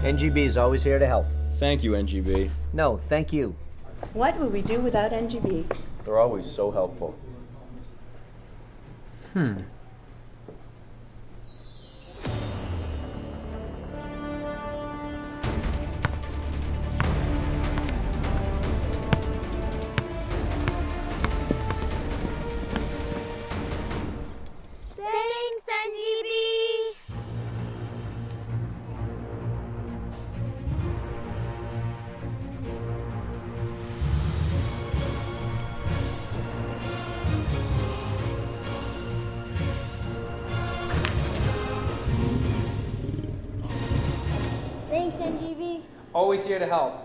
NGB is always here to help. Thank you, NGB. No, thank you. What would we do without NGB? They're always so helpful. Thanks, NGB! Thanks, NGB. Always here to help.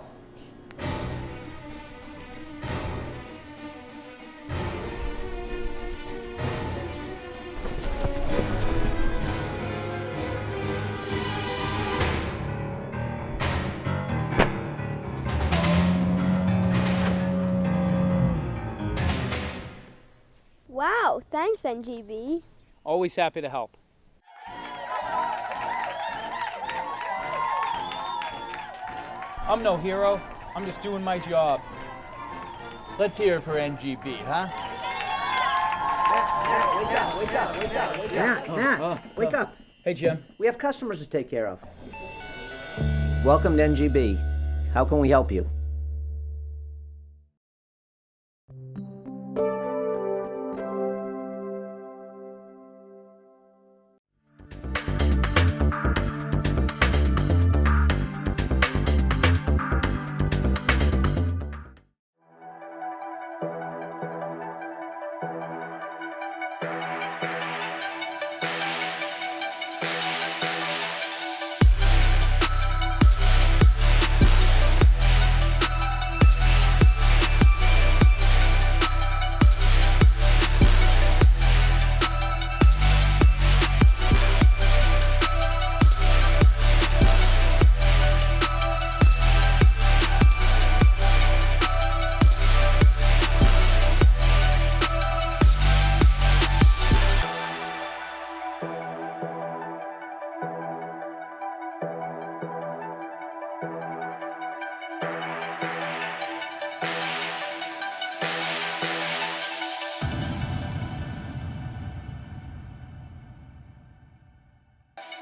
Wow, thanks, NGB. Always happy to help. I'm no hero. I'm just doing my job. Let's hear it for NGB, huh? Wake up. Hey, Jim. We have customers to take care of. Welcome to NGB. How can we help you?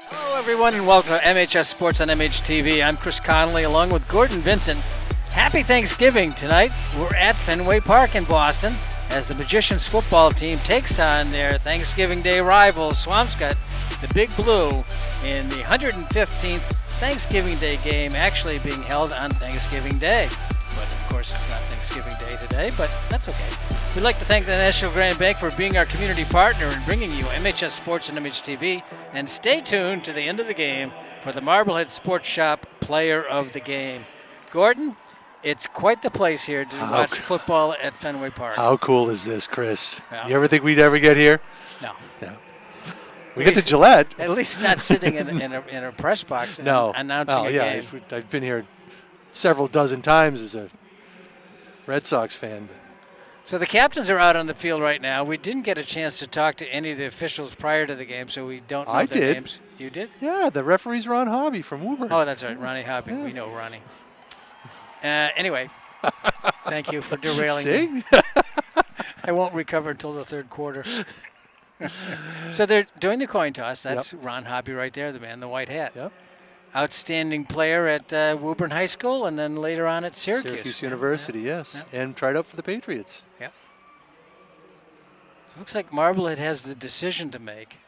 Hello, everyone, and welcome to MHS Sports on MHTV. I'm Chris Connolly, along with Gordon Vincent. Happy Thanksgiving tonight. We're at Fenway Park in Boston as the Magicians football team takes on their Thanksgiving Day rivals, Swampscott, the Big Blue, in the 115th Thanksgiving Day game, actually being held on Thanksgiving Day. But, of course, it's not Thanksgiving Day today, but that's okay. We'd like to thank the National Grand Bank for being our community partner and bringing you MHS Sports and MHTV. And stay tuned to the end of the game for the Marblehead Sports Shop Player of the Game. Gordon, it's quite the place here to watch football at Fenway Park. How cool is this, Chris? Yeah. You ever think we'd ever get here? No. No. We get to Gillette. At least not sitting in a press box and announcing a game. I've been here several dozen times as a Red Sox fan. So the captains are out on the field right now. We didn't get a chance to talk to any of the officials prior to the game, so we don't know their names. You did? Yeah, the referee's Ron Hobby from Woburn. Oh, that's right, Ronnie Hobby. Yeah. We know Ronnie. Anyway, thank you for derailing me. I won't recover until the third quarter. So they're doing the coin toss. That's Ron Hobby right there, the man in the white hat. Yep. Outstanding player at Woburn High School and then later on at Syracuse. Syracuse University, yes. Yep. And tried out for the Patriots. Yep. Looks like Marblehead has the decision to make.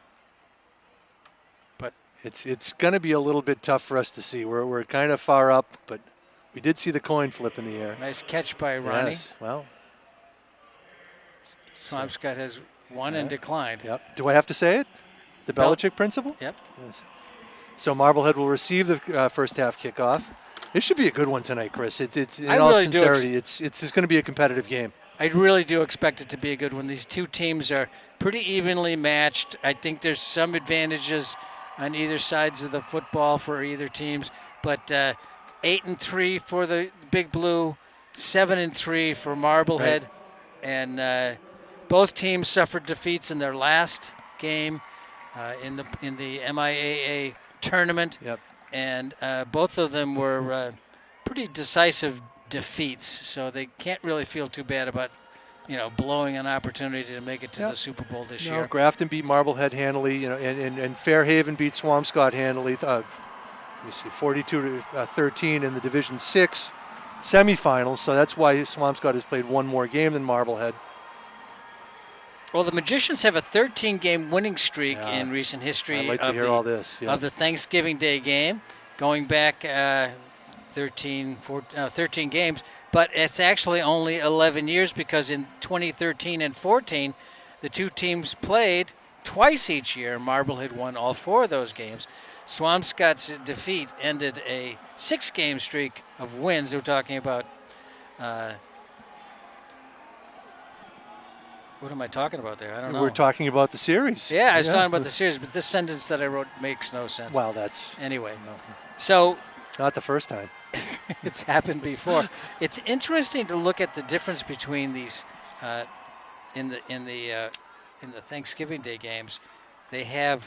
But it's going to be a little bit tough for us to see. We're kind of far up, but we did see the coin flip in the air. Nice catch by Ronnie. Yes, well. Swampscott has won and declined. Yep. Do I have to say it? The Belichick principle? Yep. Yes. So Marblehead will receive the first half kickoff. It should be a good one tonight, Chris. It's in all sincerity, it's going to be a competitive game. I really do expect it to be a good one. These two teams are pretty evenly matched. I think there's some advantages on either sides of the football for either teams, but 8-3 for the Big Blue, 7-3 for Marblehead, and both teams suffered defeats in their last game in the MIAA tournament. Yep. and both of them were pretty decisive defeats, so they can't really feel too bad about blowing an opportunity to make it to the Super Bowl this year. Grafton beat Marblehead handily, and Fairhaven beat Swampscott handily. Let me see, 42-13 in the Division 6 semifinals. So that's why Swampscott has played one more game than Marblehead. Well, the Magicians have a 13-game winning streak in recent history. I'd like to hear all this. Of the Thanksgiving Day game, going back 13 games. But it's actually only 11 years because in 2013 and 14, the two teams played twice each year. Marblehead won all 4 of those games. Swampscott's defeat ended a 6-game streak of wins. We're talking about what am I talking about there? I don't know. We're talking about the series. Yeah, I was talking about the series, but this sentence that I wrote makes no sense. Well, that's... Anyway, so... Not the first time. It's happened before. It's interesting to look at the difference between these in the Thanksgiving Day games. They've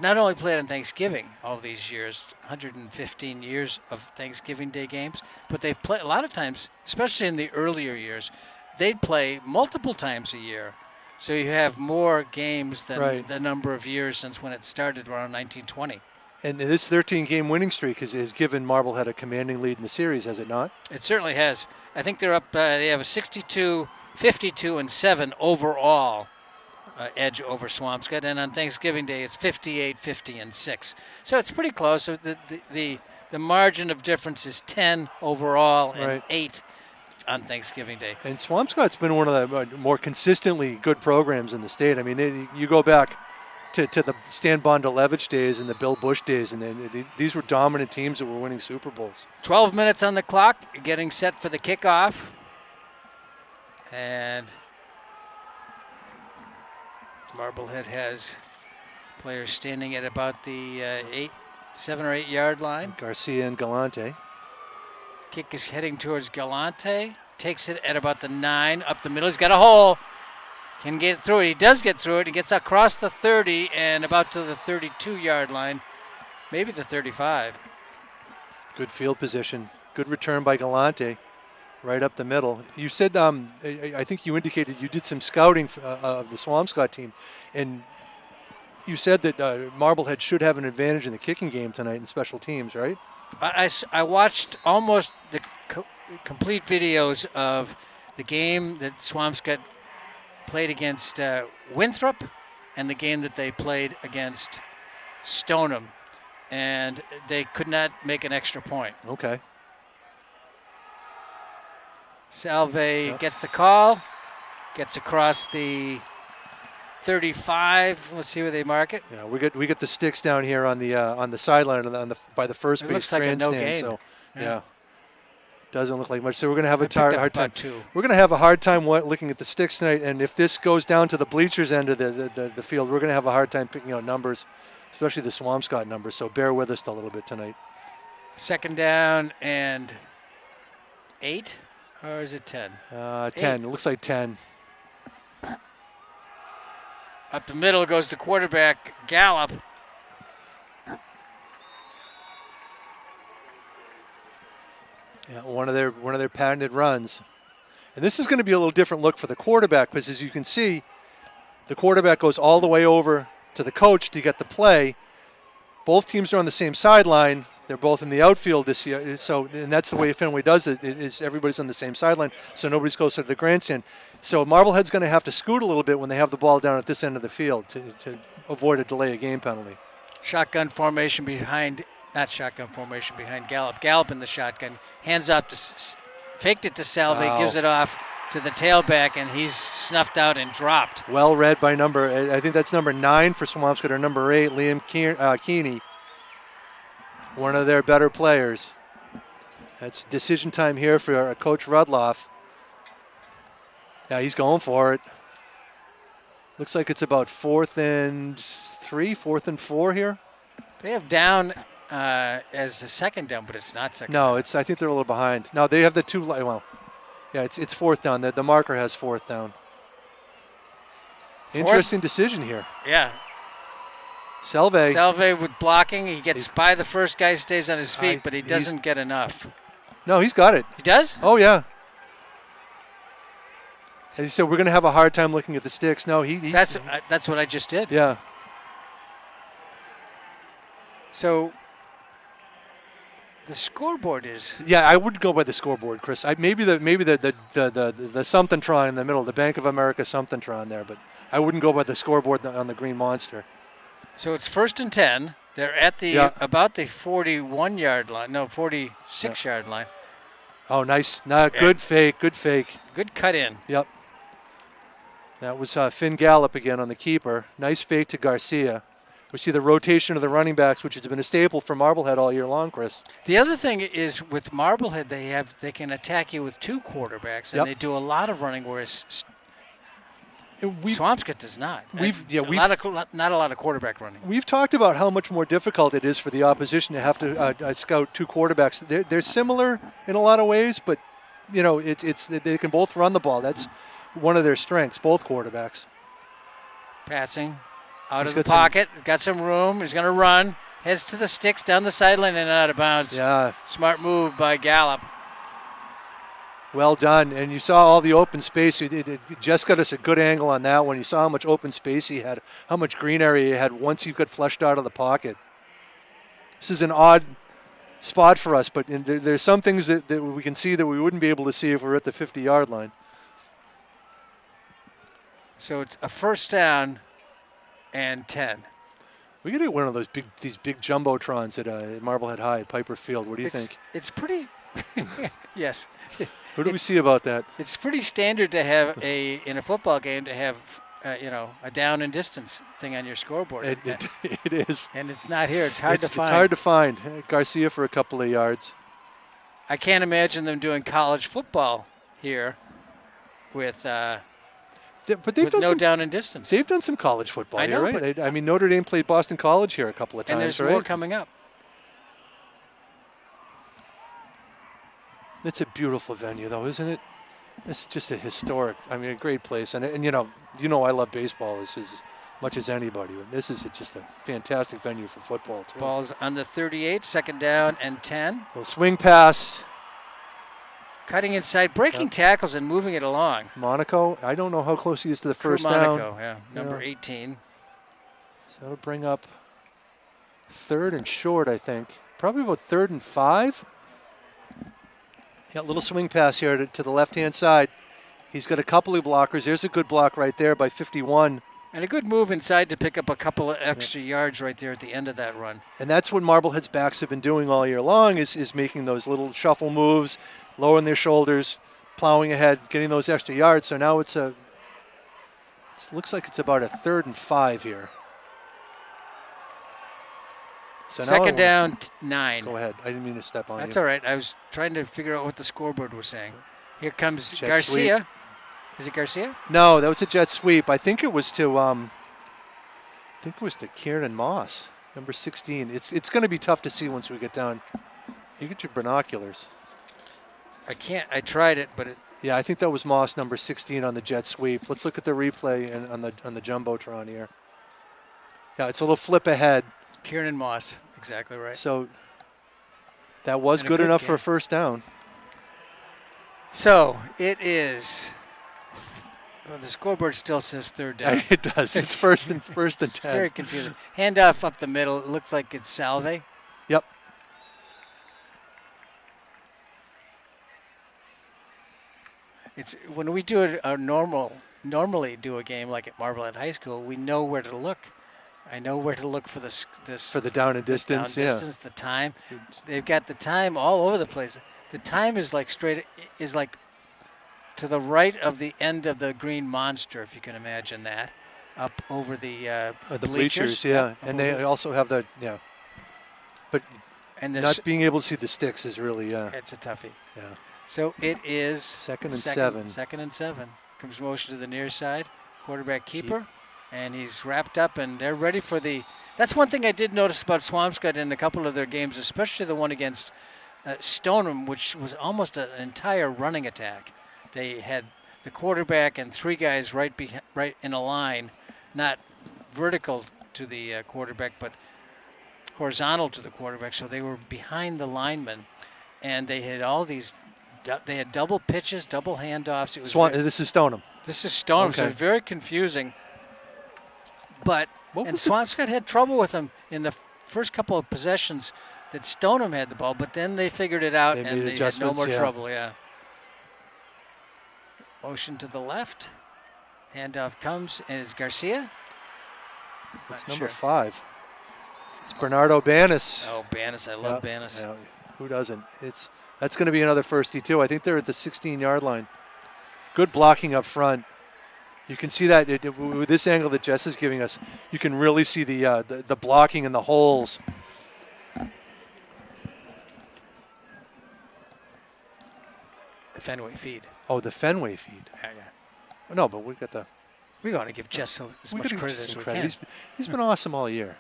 not only played on Thanksgiving all these years, 115 years of Thanksgiving Day games, but they've played a lot of times, especially in the earlier years, they'd play multiple times a year. So you have more games than the number of years since when it started around 1920. And this 13-game winning streak has given Marblehead a commanding lead in the series, has it not? It certainly has. I think they're up. They have a 62, 52, and 7 overall edge over Swampscott, and on Thanksgiving Day it's 58, 50, and 6. So it's pretty close. So the margin of difference is 10 overall and 8 on Thanksgiving Day. And Swampscott's been one of the more consistently good programs in the state. I mean, you go back to the Stan Bondalevich days and the Bill Bush days, and these were dominant teams that were winning Super Bowls. 12 minutes on the clock, getting set for the kickoff. And Marblehead has players standing at about the 7 or 8 yard line. Garcia and Galante. Kick is heading towards Galante. Takes it at about the 9, up the middle. He's got a hole. Can get through it. He does get through it. He gets across the 30 and about to the 32-yard line, maybe the 35. Good field position. Good return by Galante, right up the middle. You said, I think you indicated you did some scouting of the Swampscott team, and you said that Marblehead should have an advantage in the kicking game tonight in special teams, right? I watched almost the complete videos of the game that Swampscott played against Winthrop and the game that they played against Stoneham, and they could not make an extra point. Okay. Salve gets the call, gets across the 35. Let's see where they mark it. Yeah, we get the sticks down here on the sideline by the first base grandstand. Like a no gain. So yeah. Doesn't look like much. So we're going to have a hard time. 2. We're going to have a hard time looking at the sticks tonight. And if this goes down to the bleachers end of the field, we're going to have a hard time picking out numbers, especially the Swampscott numbers. So bear with us a little bit tonight. 2nd down and 8, or is it 10? 10. It looks like 10. Up the middle goes the quarterback, Gallup. Yeah, one of their patented runs. And this is going to be a little different look for the quarterback, because as you can see, the quarterback goes all the way over to the coach to get the play. Both teams are on the same sideline. They're both in the outfield this year. And that's the way Fenway does it, is everybody's on the same sideline, so nobody's closer to the grandstand. So Marblehead's going to have to scoot a little bit when they have the ball down at this end of the field to avoid a delay of game penalty. Shotgun formation behind Gallup. Gallup in the shotgun. Hands up faked it to Salve, gives it off to the tailback, and he's snuffed out and dropped. Well read by I think that's number 9 for Swampscott, or number 8, Liam Keeney. One of their better players. That's decision time here for Coach Rudloff. Yeah, he's going for it. Looks like it's about 4th and 3, 4th and 4 here. They have down as a 2nd down, but it's not 2nd down. No, I think they're a little behind. No, they have the 2. Well, yeah, it's 4th down. The marker has 4th down. Interesting decision here. Yeah. Salve with blocking. He gets by the first guy, stays on his feet, but he doesn't get enough. No, he's got it. He does? Oh, yeah. As you said, we're going to have a hard time looking at the sticks. No, That's what I just did. Yeah. So the scoreboard is. Yeah, I wouldn't go by the scoreboard, Chris. Maybe the something-tron in the middle, the Bank of America something-tron there, but I wouldn't go by the scoreboard on the Green Monster. So it's 1st and 10. They're at about the 41-yard line. No, 46-yard line. Oh, nice. Good fake. Good fake. Good cut in. Yep. That was Finn Gallup again on the keeper. Nice fake to Garcia. We see the rotation of the running backs, which has been a staple for Marblehead all year long, Chris. The other thing is with Marblehead, they can attack you with 2 quarterbacks, and they do a lot of running, whereas Swampscott does not. Not a lot of quarterback running. We've talked about how much more difficult it is for the opposition to have to scout 2 quarterbacks. They're similar in a lot of ways, but they can both run the ball. That's one of their strengths, both quarterbacks. Passing out of the pocket, got some room. He's going to run. Heads to the sticks, down the sideline and out of bounds. Yeah. Smart move by Gallup. Well done. And you saw all the open space. It just got us a good angle on that one. You saw how much open space he had, how much green area he had once he got flushed out of the pocket. This is an odd spot for us, but there's some things that we can see that we wouldn't be able to see if we were at the 50-yard line. So it's a 1st down and 10. We could get one of these big jumbotrons at Marblehead High at Piper Field. What do you think? It's pretty. Yes. What do we see about that? It's pretty standard to have in a football game to have a down and distance thing on your scoreboard. It is. And it's not here. It's hard to find. It's hard to find. Garcia for a couple of yards. I can't imagine them doing college football here with. But they've with done no some, down and distance. They've done some college football I know, here, right? I mean, Notre Dame played Boston College here a couple of times, and there's right? more coming up. It's a beautiful venue, though, isn't it? This is just a great place. And I love baseball as much as anybody. But this is just a fantastic venue for football, too. Ball's on the 38, 2nd down and 10. Little swing pass. Cutting inside, breaking tackles and moving it along. Monaco, I don't know how close he is to the first Monaco, down. number 18. So that'll bring up 3rd and short, I think. Probably about 3rd and 5. Yeah, little swing pass here to the left-hand side. He's got a couple of blockers. There's a good block right there by 51. And a good move inside to pick up a couple of extra yards right there at the end of that run. And that's what Marblehead's backs have been doing all year long is making those little shuffle moves, lowering their shoulders, plowing ahead, getting those extra yards. So now it looks like it's about a 3rd and 5 here. So 2nd down, 9. Go ahead. I didn't mean to step on you. That's all right. I was trying to figure out what the scoreboard was saying. Here comes Jet Garcia. sweep. Is it Garcia? No, that was a jet sweep. I think it was to Kieran Moss, number 16. It's going to be tough to see once we get down. You get your binoculars. I can't. I tried it, but Yeah, I think that was Moss, number 16, on the jet sweep. Let's look at the replay and on the jumbotron here. Yeah, it's a little flip ahead. Kieran Moss, exactly right. So that was good enough for a 1st down. So it is. Well, the scoreboard still says 3rd down. It does. It's first and 10. It's very confusing. Handoff up the middle. It looks like it's Salve. Yep. It's when we do normally do a game like at Marblehead High School, we know where to look. I know where to look for this for the down and distance. Down distance, the time. They've got the time all over the place. The time is like to the right of the end of the Green Monster, if you can imagine that, up over the bleachers. Yeah, and they also have the but not being able to see the sticks is really it's a toughie. Yeah. So it is 2nd and 7. 2nd and 7. Comes motion to the near side. Quarterback keeper. And he's wrapped up, and they're ready for the – that's one thing I did notice about Swampscott in a couple of their games, especially the one against Stoneham, which was almost an entire running attack. They had the quarterback and 3 guys right in a line, not vertical to the quarterback, but horizontal to the quarterback. So they were behind the lineman, and they had all these. They had double pitches, double handoffs. It was This is Stoneham. This is Stoneham, so Okay. it's very confusing. But Swampscott had trouble with them in the first couple of possessions that Stoneham had the ball, but then they figured it out and they had no more trouble. Yeah. Motion to the left. Handoff comes, and it's Garcia. It's number 5. It's Bernardo Banis. Oh, Banis. I love Banis. Yeah, who doesn't? That's going to be another firstie, too. I think they're at the 16-yard line. Good blocking up front. You can see that with this angle that Jess is giving us. You can really see the blocking and the holes. The Fenway feed. Oh, the Fenway feed. Yeah. No, but we got the. We want to give Jess as much credit as we can. He's been awesome all year.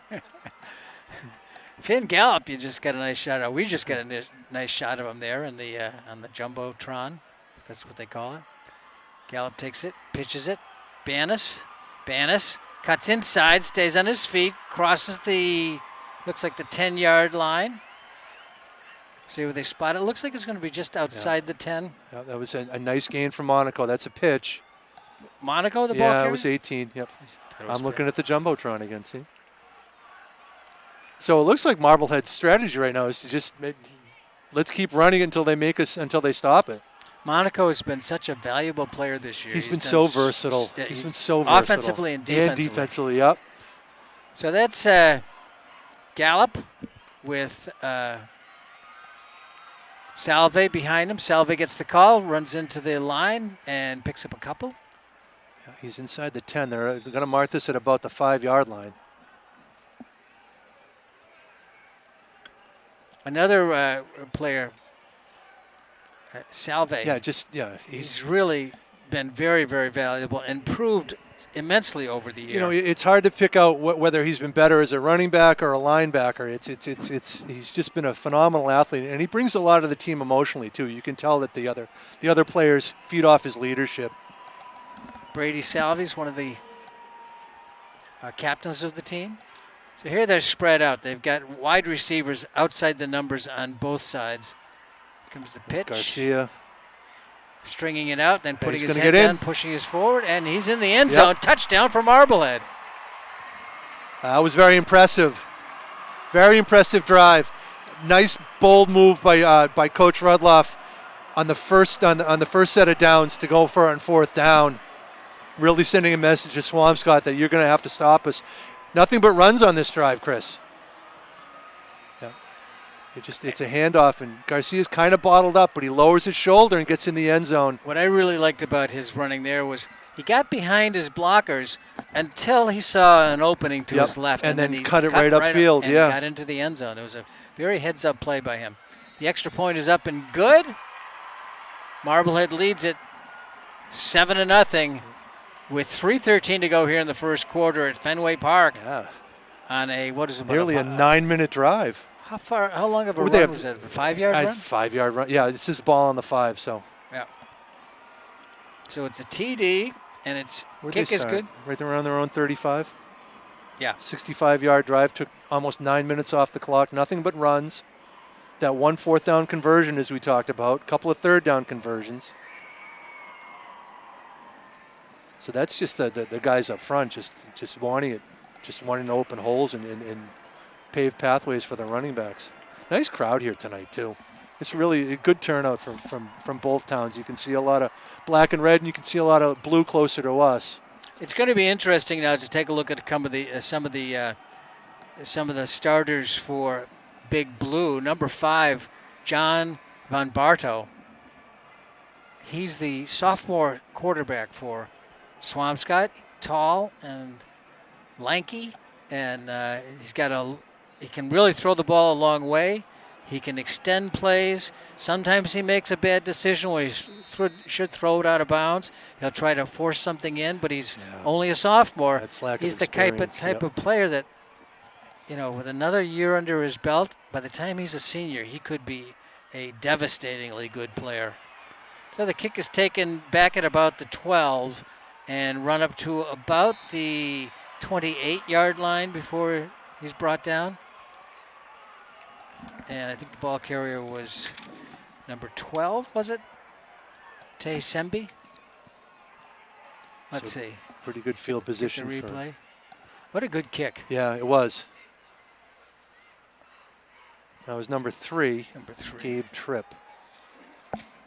Finn Gallup, you just got a nice shot of. We just got a nice shot of him there in the on the jumbotron, if that's what they call it. Gallup takes it, pitches it. Banis cuts inside, stays on his feet, crosses the, looks like the 10-yard line. See where they spot it. Looks like it's going to be just outside the 10. Yeah, that was a nice gain from Monaco. That's a pitch. Monaco, the ball carrier? Yeah, it was 18. Yep. I'm looking at the jumbotron again. See. So it looks like Marblehead's strategy right now is to just let's keep running it until they stop it. Monaco has been such a valuable player this year. He's been so versatile. He's been so versatile. Offensively and defensively. And defensively, yep. So that's Gallup with Salve behind him. Salve gets the call, runs into the line, and picks up a couple. Yeah, he's inside the 10. They're going to mark this at about the 5-yard line. Another player, Salve. He's really been very, very valuable and proved immensely over the year. You know, it's hard to pick out whether he's been better as a running back or a linebacker. He's just been a phenomenal athlete, and he brings a lot of the team emotionally too. You can tell that the other players feed off his leadership. Brady Salve's one of the captains of the team. So here they're spread out. They've got wide receivers outside the numbers on both sides. Here comes the pitch. Garcia. Stringing it out, then putting his head head down, pushing his forward, and he's in the end zone. Touchdown for Marblehead. That was very impressive. Very impressive drive. Nice, bold move by Coach Rudloff on the first set of downs to go for it on 4th down. Really sending a message to Swampscott that you're going to have to stop us. Nothing but runs on this drive, Chris. Yeah. It's a handoff, and Garcia's kind of bottled up, but he lowers his shoulder and gets in the end zone. What I really liked about his running there was he got behind his blockers until he saw an opening to his left. And then he cut it right upfield. And got into the end zone. It was a very heads-up play by him. The extra point is up and good. Marblehead leads it 7-0 with 3:13 to go here in the first quarter at Fenway Park. Yeah. On a, what is it? Nearly a 9-minute drive. How long of a run was that? A 5-yard run? 5-yard run. Yeah, it's his ball on the 5, so. Yeah. So it's a TD, and its Where'd kick they is start? good. Right around their own 35. Yeah. 65-yard drive, took almost 9 minutes off the clock. Nothing but runs. That 1 4th down conversion, as we talked about. A couple of 3rd down conversions. So that's just the guys up front just wanting to open holes and pave pathways for the running backs. Nice crowd here tonight too. It's really a good turnout from both towns. You can see a lot of black and red, and you can see a lot of blue closer to us. It's going to be interesting now to take a look at some of the starters for Big Blue. Number 5, John Von Barto. He's the sophomore quarterback for Swampscott, tall and lanky, and he can really throw the ball a long way. He can extend plays. Sometimes he makes a bad decision where he should throw it out of bounds. He'll try to force something in, but he's only a sophomore. He's the type of player that, with another year under his belt, by the time he's a senior, he could be a devastatingly good player. So the kick is taken back at about the 12 and run up to about the 28-yard line before he's brought down. And I think the ball carrier was number 12, was it? Tay Sembi? Let's see. Pretty good field position. The replay. What a good kick. Yeah, it was. That was number 3. Number 3. Gabe Tripp.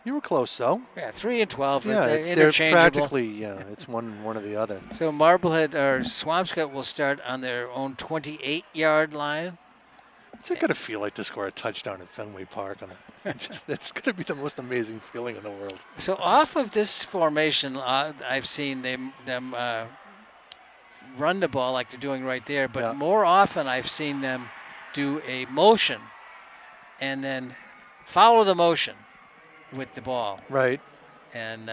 You were close, though. Yeah, 3 and 12. Yeah, They're they're interchangeable. practically, yeah, it's one or the other. So Marblehead or Swampscott will start on their own 28-yard line. What's it going to feel like to score a touchdown at Fenway Park? It's going to be the most amazing feeling in the world. So off of this formation, I've seen them run the ball like they're doing right there, but more often I've seen them do a motion and then follow the motion with the ball. Right. And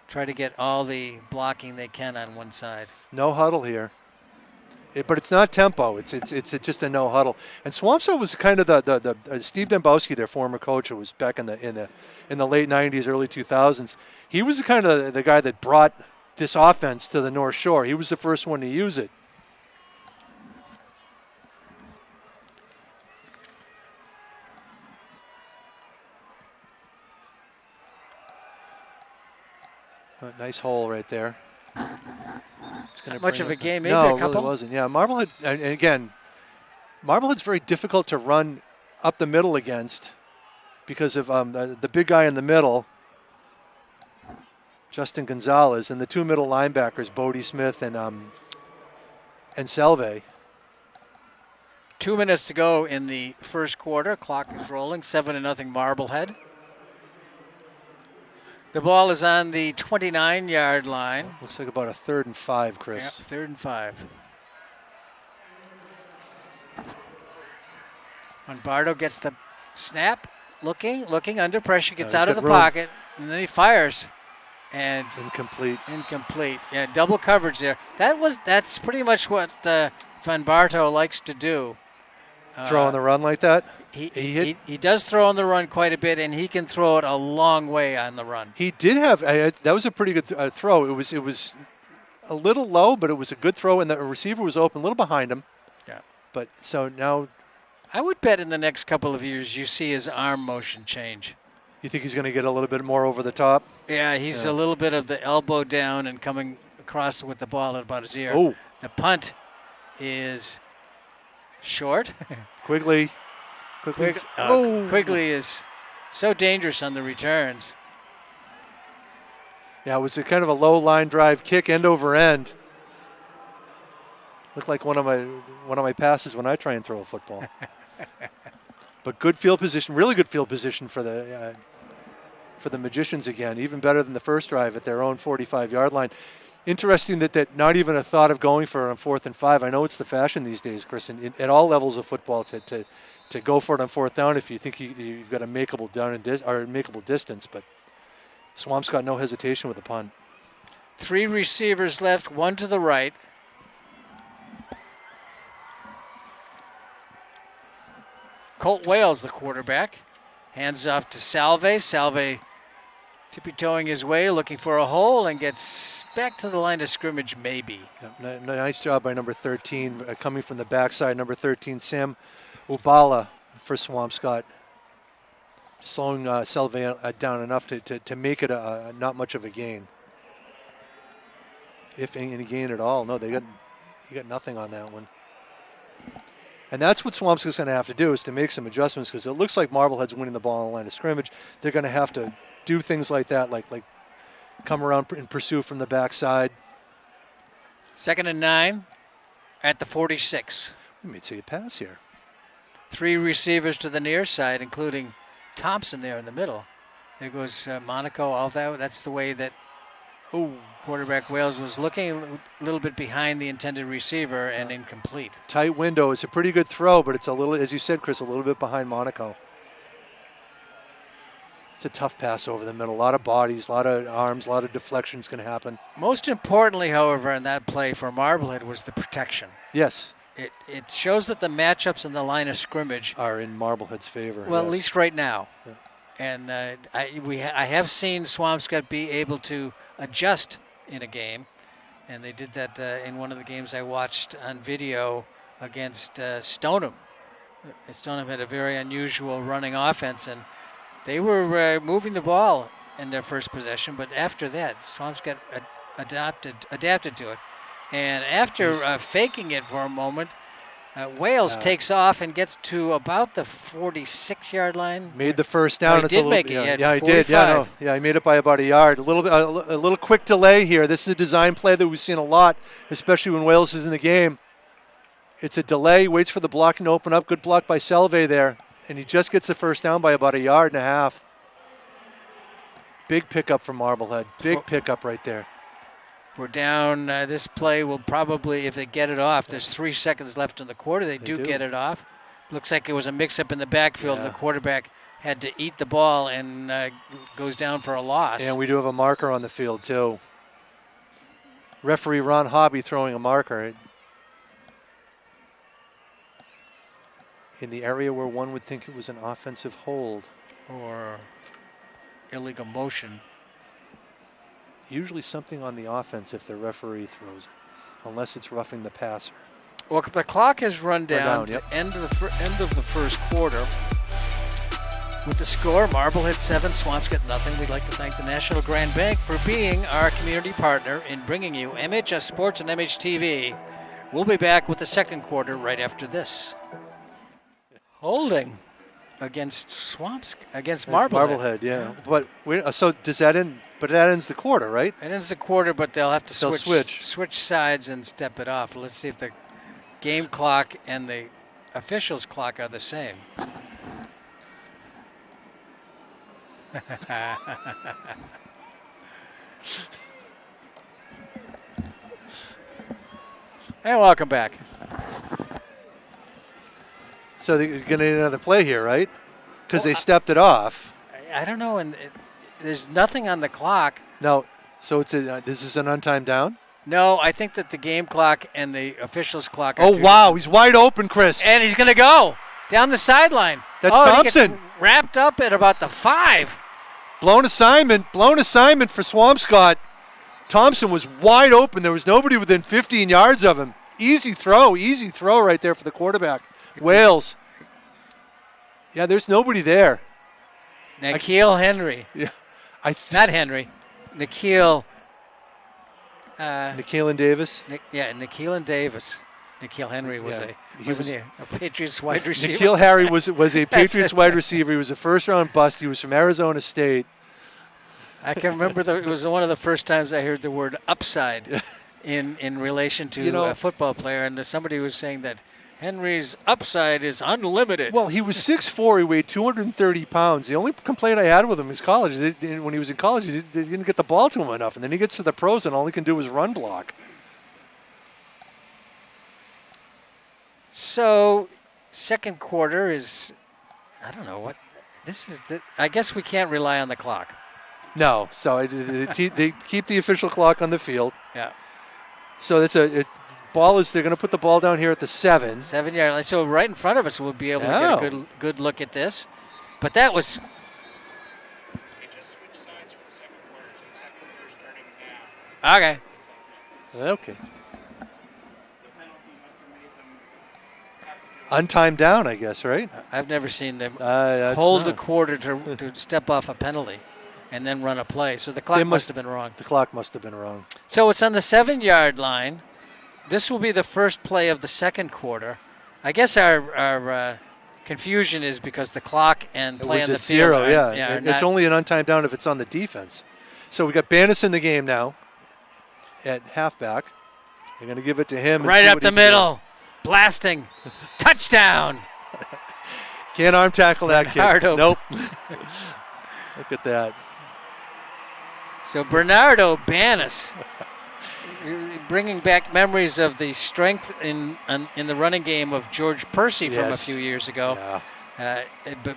try to get all the blocking they can on one side. No huddle here. But it's not tempo. It's just a no huddle. And Swampscott was kind of the Steve Dembowski, their former coach, who was back in the late '90s, early 2000s. He was kind of the guy that brought this offense to the North Shore. He was the first one to use it. Nice hole right there. Not much of a game, maybe no, a couple? No, it really wasn't. Yeah, Marblehead, and again, Marblehead's very difficult to run up the middle against because of the big guy in the middle, Justin Gonzalez, and the 2 middle linebackers, Bodie Smith and Selve. 2 minutes to go in the first quarter. Clock is rolling. 7-0 Marblehead. The ball is on the 29-yard line. Looks like about a 3rd and 5, Chris. Yep, 3rd and 5. Lombardo gets the snap, looking under pressure, gets out of the pocket, and then he fires. And incomplete. Yeah, double coverage there. That's pretty much what Van Barto likes to do. Throw on the run like that? He does throw on the run quite a bit, and he can throw it a long way on the run. He did have that was a pretty good throw. It was a little low, but it was a good throw, and the receiver was open, a little behind him. Yeah. But so now, I would bet in the next couple of years you see his arm motion change. You think he's going to get a little bit more over the top? Yeah, he's a little bit of the elbow down and coming across with the ball at about his ear. Oh. The punt is short. Quigley is so dangerous on the returns. Yeah, it was a kind of a low line drive kick, end over end. Looked like one of my passes when I try and throw a football. But good field position, really good field position for the Magicians again, even better than the first drive at their own 45-yard line. Interesting that not even a thought of going for it on 4th and 5. I know it's the fashion these days, Chris, at all levels of football to go for it on 4th down if you think you've got a makeable makeable distance. But Swampscott, no hesitation with the punt. 3 receivers left, 1 to the right. Colt Wales, the quarterback, hands off to Salve. Salve tippy-toeing his way, looking for a hole, and gets back to the line of scrimmage, maybe. Yeah, nice job by number 13, coming from the backside. Number 13, Sam Ubala for Swampscott, slowing Salve down enough to make it not much of a gain. If any gain at all. No, you got nothing on that one. And that's what Swampscott's going to have to do, is to make some adjustments, because it looks like Marblehead's winning the ball on the line of scrimmage. They're going to have to do things like that, like come around and pursue from the backside. 2nd and 9 at the 46. We may see a pass here. 3 receivers to the near side, including Thompson there in the middle. There goes Monaco. All that's the way that quarterback Wales was looking, a little bit behind the intended receiver and incomplete. Tight window. It's a pretty good throw, but it's a little, as you said, Chris, a little bit behind Monaco. It's a tough pass over the middle. A lot of bodies, a lot of arms, a lot of deflections can happen. Most importantly, however, in that play for Marblehead was the protection. Yes. It shows that the matchups in the line of scrimmage are in Marblehead's favor. Well, yes. At least right now. Yeah. And I have seen Swampscott be able to adjust in a game, And they did that in one of the games I watched on video against Stoneham. Stoneham had a very unusual running offense, and they were moving the ball in their first possession, but after that, Swampscott adapted to it. And after faking it for a moment, Wales takes off and gets to about the 46-yard line. Made the first down. Oh, he did make it. Yeah, he did. Yeah, he made it by about a yard. A little quick delay here. This is a design play that we've seen a lot, especially when Wales is in the game. It's a delay, waits for the blocking to open up. Good block by Selvey there. And he just gets the first down by about a yard and a half. Big pickup from Marblehead. Big pickup right there. We're down. This play will probably, if they get it off, there's 3 seconds left in the quarter. They do get it off. Looks like it was a mix-up in the backfield, and the quarterback had to eat the ball and goes down for a loss. And we do have a marker on the field, too. Referee Ron Hobby throwing a marker in the area where one would think it was an offensive hold. Or illegal motion. Usually something on the offense if the referee throws it, unless it's roughing the passer. Well, the clock has run down to end of the first quarter. With the score, Marblehead 7, Swampscott nothing. We'd like to thank the National Grand Bank for being our community partner in bringing you MHS Sports and MHTV. We'll be back with the second quarter right after this. Holding against Marblehead. Marblehead, yeah. But so does that end? But that ends the quarter, right? It ends the quarter, but they'll have to switch sides and step it off. Let's see if the game clock and the officials' clock are the same. And welcome back. So they're going to need another play here, right? Because they stepped it off. I don't know, and there's nothing on the clock. No, so this is an untimed down? No, I think that the game clock and the officials' clock are Oh, wow, he's wide open, Chris. And he's going to go down the sideline. That's Thompson. He gets wrapped up at about the 5. Blown assignment for Swampscott. Thompson was wide open. There was nobody within 15 yards of him. Easy throw right there for the quarterback. Wales. Yeah, there's nobody there. Nikhil Henry. Yeah, not Henry. Nikhil. Nikhil and Davis. Nikhil and Davis. Nikhil Henry was wasn't he a Patriots wide receiver? Nikhil Harry was a Patriots wide receiver. He was a first-round bust. He was from Arizona State. I can remember it was one of the first times I heard the word upside in relation to a football player, and somebody was saying that Henry's upside is unlimited. Well, he was 6'4". He weighed 230 pounds. The only complaint I had with him is college. When he was in college, they didn't get the ball to him enough. And then he gets to the pros, and all he can do is run block. So, second quarter is, I don't know what, this is, I guess we can't rely on the clock. No. So they keep the official clock on the field. Yeah. So they're going to put the ball down here at the 7. 7-yard line. So right in front of us, we'll be able to get a good look at this. But that was. They just switched sides for the second quarter, so the second quarter's turning down. Okay. Untimed down, I guess, right? I've never seen them hold the quarter to step off a penalty and then run a play. So the clock must have been wrong. The clock must have been wrong. So it's on the 7-yard line. This will be the first play of the second quarter. I guess our confusion is because the clock and play on the field. 0, yeah. It's only an untimed down if it's on the defense. So we got Bannis in the game now at halfback. They're going to give it to him. Right up the middle. Blasting. Touchdown. Can't arm tackle that kid. Nope. Look at that. So Bernardo Bannis, bringing back memories of the strength in the running game of George Percy from a few years ago. Yeah. But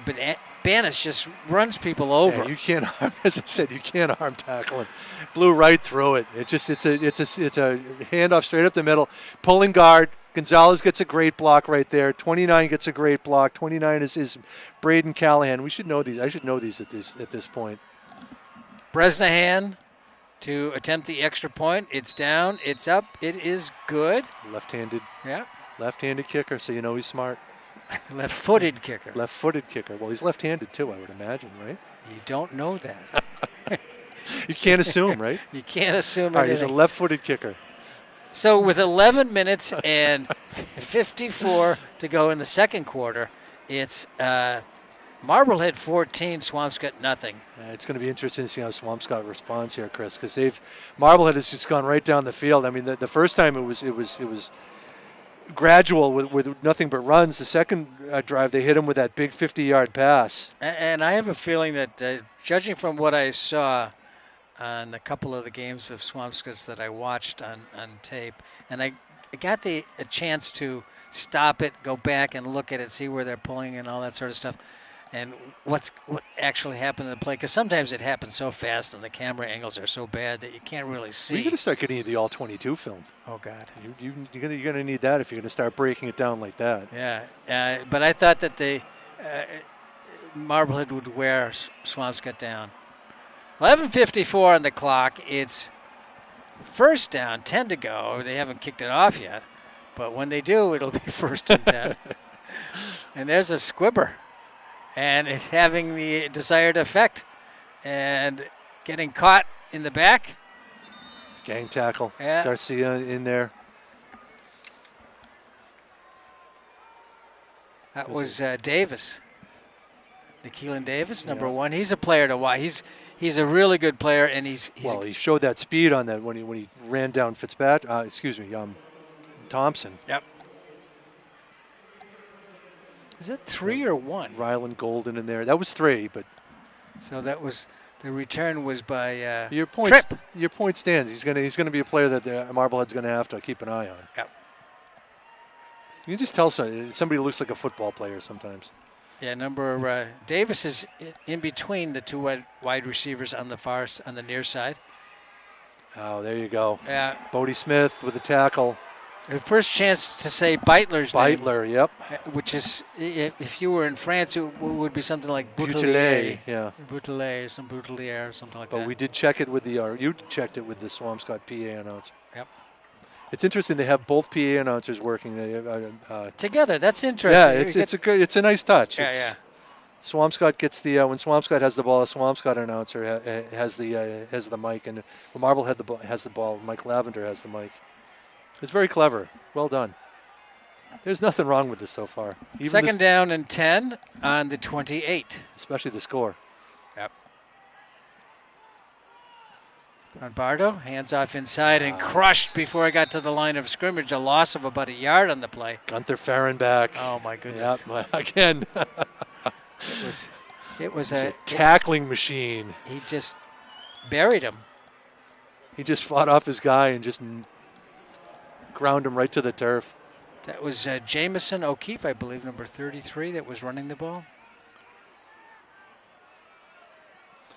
Bannis just runs people over. Yeah, you can't, as I said, you can't arm tackle him. Blew right through it. It's a handoff straight up the middle. Pulling guard. Gonzalez gets a great block right there. 29 gets a great block. 29 is Braden Callahan. We should know these. I should know these at this point. Bresnahan to attempt the extra point. It's down, it's up, it is good. Left-handed. Yeah. Left-handed kicker, so you know he's smart. Left-footed kicker. Left-footed kicker. Well, he's left-handed too, I would imagine, right? You don't know that. You can't assume, right? You can't assume All right, he's a anything. left-footed kicker. So with 11 minutes and 54 to go in the second quarter, it's Marblehead 14, Swampscott nothing. It's going to be interesting to see how Swampscott responds here, Chris, because Marblehead has just gone right down the field. I mean, the first time it was gradual with nothing but runs. The second drive, they hit him with that big 50-yard pass. And I have a feeling that, judging from what I saw on a couple of the games of Swampscott's that I watched on tape, and I got a chance to stop it, go back and look at it, see where they're pulling and all that sort of stuff, and what actually happened in the play. Because sometimes it happens so fast and the camera angles are so bad that you can't really see. Well, you're going to start getting the all-22 film. Oh, God. You're going to need that if you're going to start breaking it down like that. Yeah, but I thought that the Marblehead would wear Swampscott down. 11:54 on the clock. It's first down, 10 to go. They haven't kicked it off yet, but when they do, it'll be first and 10. And there's a squibber, and it's having the desired effect, and getting caught in the back. Gang tackle. Yeah. Garcia in there. That was Davis. Nikhilin Davis, number 1. He's a player to watch. He's a really good player, and he's he showed that speed on that when he ran down Thompson. Yep. Is that 3 or 1? Ryland Golden in there. That was 3, but so that was the return was by your point. Tripp. Your point stands. He's gonna be a player that Marblehead's gonna have to keep an eye on. Yep. You can just tell somebody looks like a football player sometimes. Yeah, Davis is in between the two wide receivers on the near side. Oh, there you go. Yeah. Bodie Smith with the tackle. The first chance to say Beitler's name. Beitler, yep. Which is, if you were in France, it would be something like Bouteiller. Yeah. Bouteiller, some Boutelier, or something like that. But we did check it with you checked it with the Swampscott PA announcer. Yep. It's interesting they have both PA announcers working together. That's interesting. Yeah, it's a nice touch. Yeah. Swampscott gets the when Swampscott has the ball, a Swampscott announcer has the mic, and when Marblehead has the ball, Mike Lavender has the mic. It's very clever. Well done. There's nothing wrong with this so far. Even second down and 10 on the 28. Especially the score. Yep. Bardo hands off inside and crushed before I got to the line of scrimmage. A loss of about a yard on the play. Gunther Farron back. Oh, my goodness. Yep, again. It was a tackling machine. He just buried him. He just fought off his guy and just ground him right to the turf. That was Jamison O'Keefe, I believe, number 33, that was running the ball.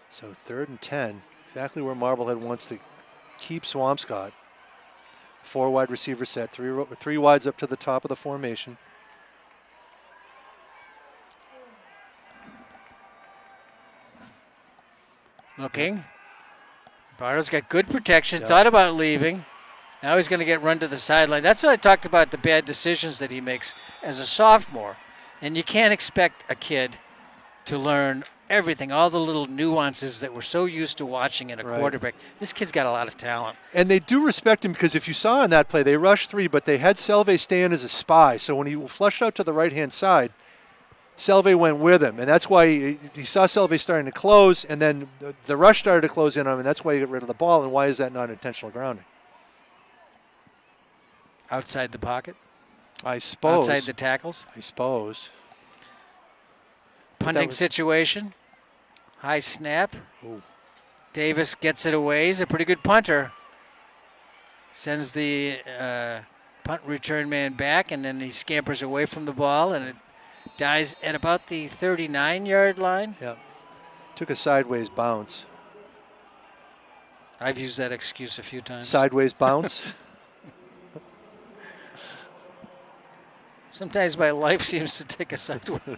So 3rd and 10, exactly where Marblehead wants to keep Swampscott. 4 wide receiver set, three wides up to the top of the formation. Looking. Bardo's got good protection, thought about leaving. Now he's going to get run to the sideline. That's what I talked about, the bad decisions that he makes as a sophomore. And you can't expect a kid to learn everything, all the little nuances that we're so used to watching in a quarterback. This kid's got a lot of talent. And they do respect him because if you saw on that play, they rushed 3, but they had Selve stay in as a spy. So when he flushed out to the right-hand side, Selve went with him. And that's why he saw Selve starting to close, and then the rush started to close in on him, and that's why he got rid of the ball. And why is that not intentional grounding? Outside the pocket? I suppose. Outside the tackles? I suppose. Punting situation. High snap. Ooh. Davis gets it away. He's a pretty good punter. Sends the punt return man back, and then he scampers away from the ball, and it dies at about the 39-yard line. Yeah. Took a sideways bounce. I've used that excuse a few times. Sideways bounce? Sometimes my life seems to take a sideways.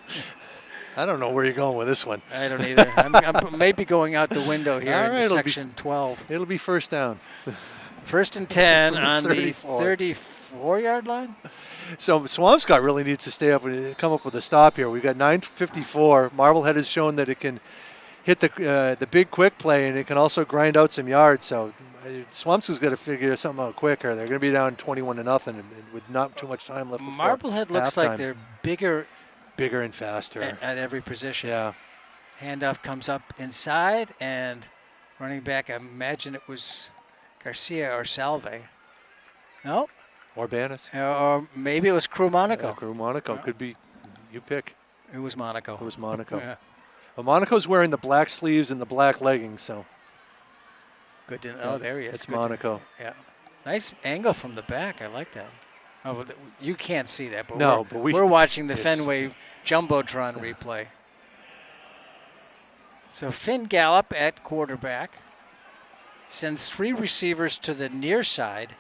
I don't know where you're going with this one. I don't either. I'm maybe going out the window here All in right, it'll section 12. It'll be first down. First and 10 on the 34. 34-yard line. So Swampscott really needs to stay up and come up with a stop here. We've got 9:54. Marblehead has shown that it can hit the big quick play, and it can also grind out some yards. So Swampscott's got to figure something out quicker. They're going to be down 21-0 and with not too much time left. Marblehead looks like they're bigger and faster at every position. Yeah. Handoff comes up inside, and running back, I imagine it was Garcia or Salve. No? Or Banis. Or maybe it was Crew Monaco. Yeah, Crew Monaco. Could be. You pick. It was Monaco. It was Monaco. Yeah. Well, Monaco's wearing the black sleeves and the black leggings, so. Good to know. Oh, there he is. It's Good Monaco. Yeah. Nice angle from the back. I like that. Oh, well, you can't see that, but No, we're watching the Fenway Jumbotron replay. So Finn Gallup at quarterback sends 3 receivers to the near side.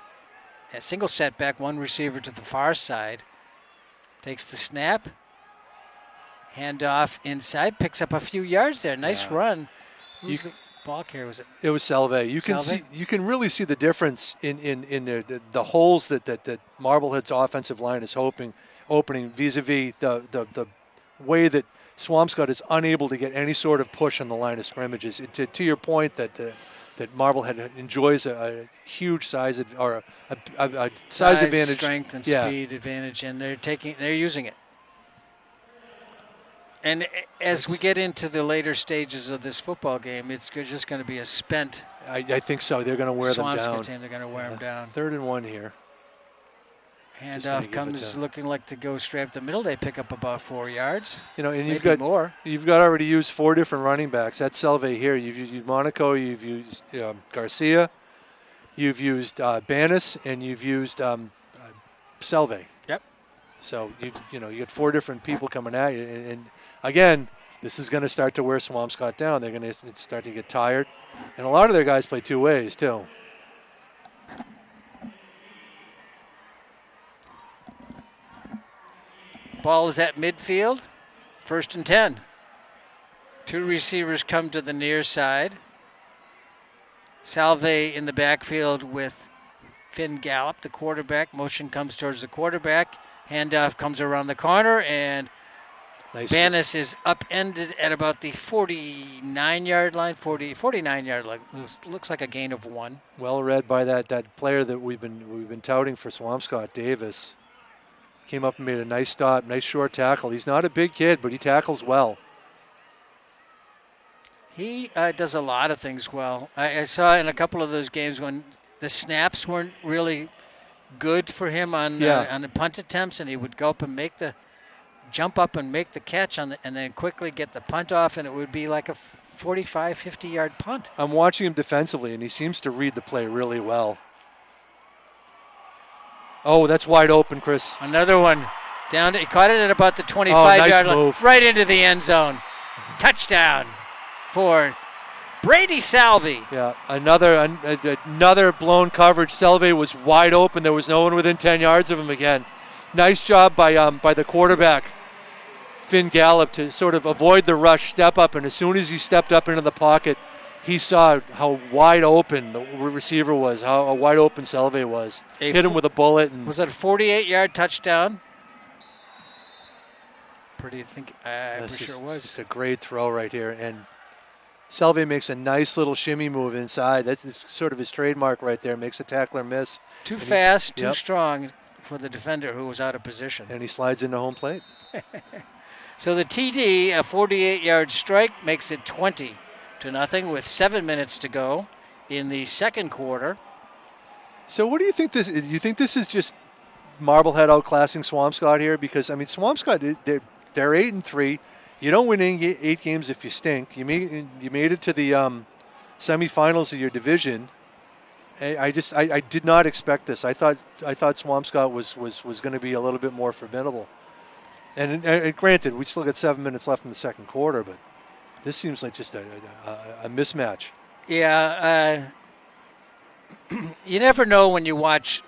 A single setback, 1 receiver to the far side. Takes the snap. Handoff inside, picks up a few yards there. Nice run. Who's the ball carrier? Was it? It was Salve. You can really see the difference in the holes that Marblehead's offensive line is opening vis-a-vis the way that Swampscott is unable to get any sort of push on the line of scrimmages. To your point that Marblehead enjoys a huge size a size advantage, strength and speed advantage, and they're using it. And as we get into the later stages of this football game, it's just going to be a spent. I think so. They're going to wear them down. Swampscott team, they're going to wear them down. 3rd and 1 here. Handoff comes looking like to go straight up the middle. They pick up about 4 yards. You know, and more. You've got already used 4 different running backs. That's Salve here. You've used Monaco. You've used Garcia. You've used Banis, and you've used Salve. Yep. So you get 4 different people coming at you, and again, this is going to start to wear Swampscott down. They're going to start to get tired, and a lot of their guys play 2 ways too. Ball is at midfield. 1st and 10. 2 receivers come to the near side. Salve in the backfield with Finn Gallup, the quarterback. Motion comes towards the quarterback. Handoff comes around the corner, and Banis is upended at about the 49-yard line. 49-yard line. Looks like a gain of 1. Well read by that player that we've been touting for Swampscott, Davis. Came up and made a nice stop, nice short tackle. He's not a big kid, but he tackles well. He does a lot of things well. I saw in a couple of those games when the snaps weren't really good for him on the punt attempts, and he would go up and jump up and make the catch and then quickly get the punt off, and it would be like a 45, 50-yard punt. I'm watching him defensively, and he seems to read the play really well. Oh, that's wide open, Chris. Another one. He caught it at about the 25-yard line. Right into the end zone. Touchdown for Brady Salve. Yeah, another blown coverage. Salve was wide open. There was no one within 10 yards of him again. Nice job by the quarterback, Finn Gallup, to sort of avoid the rush, step up, and as soon as he stepped up into the pocket, he saw how wide open the receiver was, how wide open Salve was. Hit him with a bullet. Was that a 48-yard touchdown? I'm pretty sure it was. It's a great throw right here. And Salve makes a nice little shimmy move inside. That's sort of his trademark right there. Makes a tackler miss. Too fast, too strong for the defender who was out of position. And he slides into home plate. So the TD, a 48-yard strike, makes it 20-0 with 7 minutes to go in the second quarter. So what do you think this is? You think this is just Marblehead outclassing Swampscott here? Because, I mean, Swampscott, they're 8-3. You don't win 8 games if you stink. You made it to the semifinals of your division. I did not expect this. I thought Swampscott was going to be a little bit more formidable. And granted, we still got 7 minutes left in the second quarter, but this seems like just a mismatch. Yeah, you never know when you watch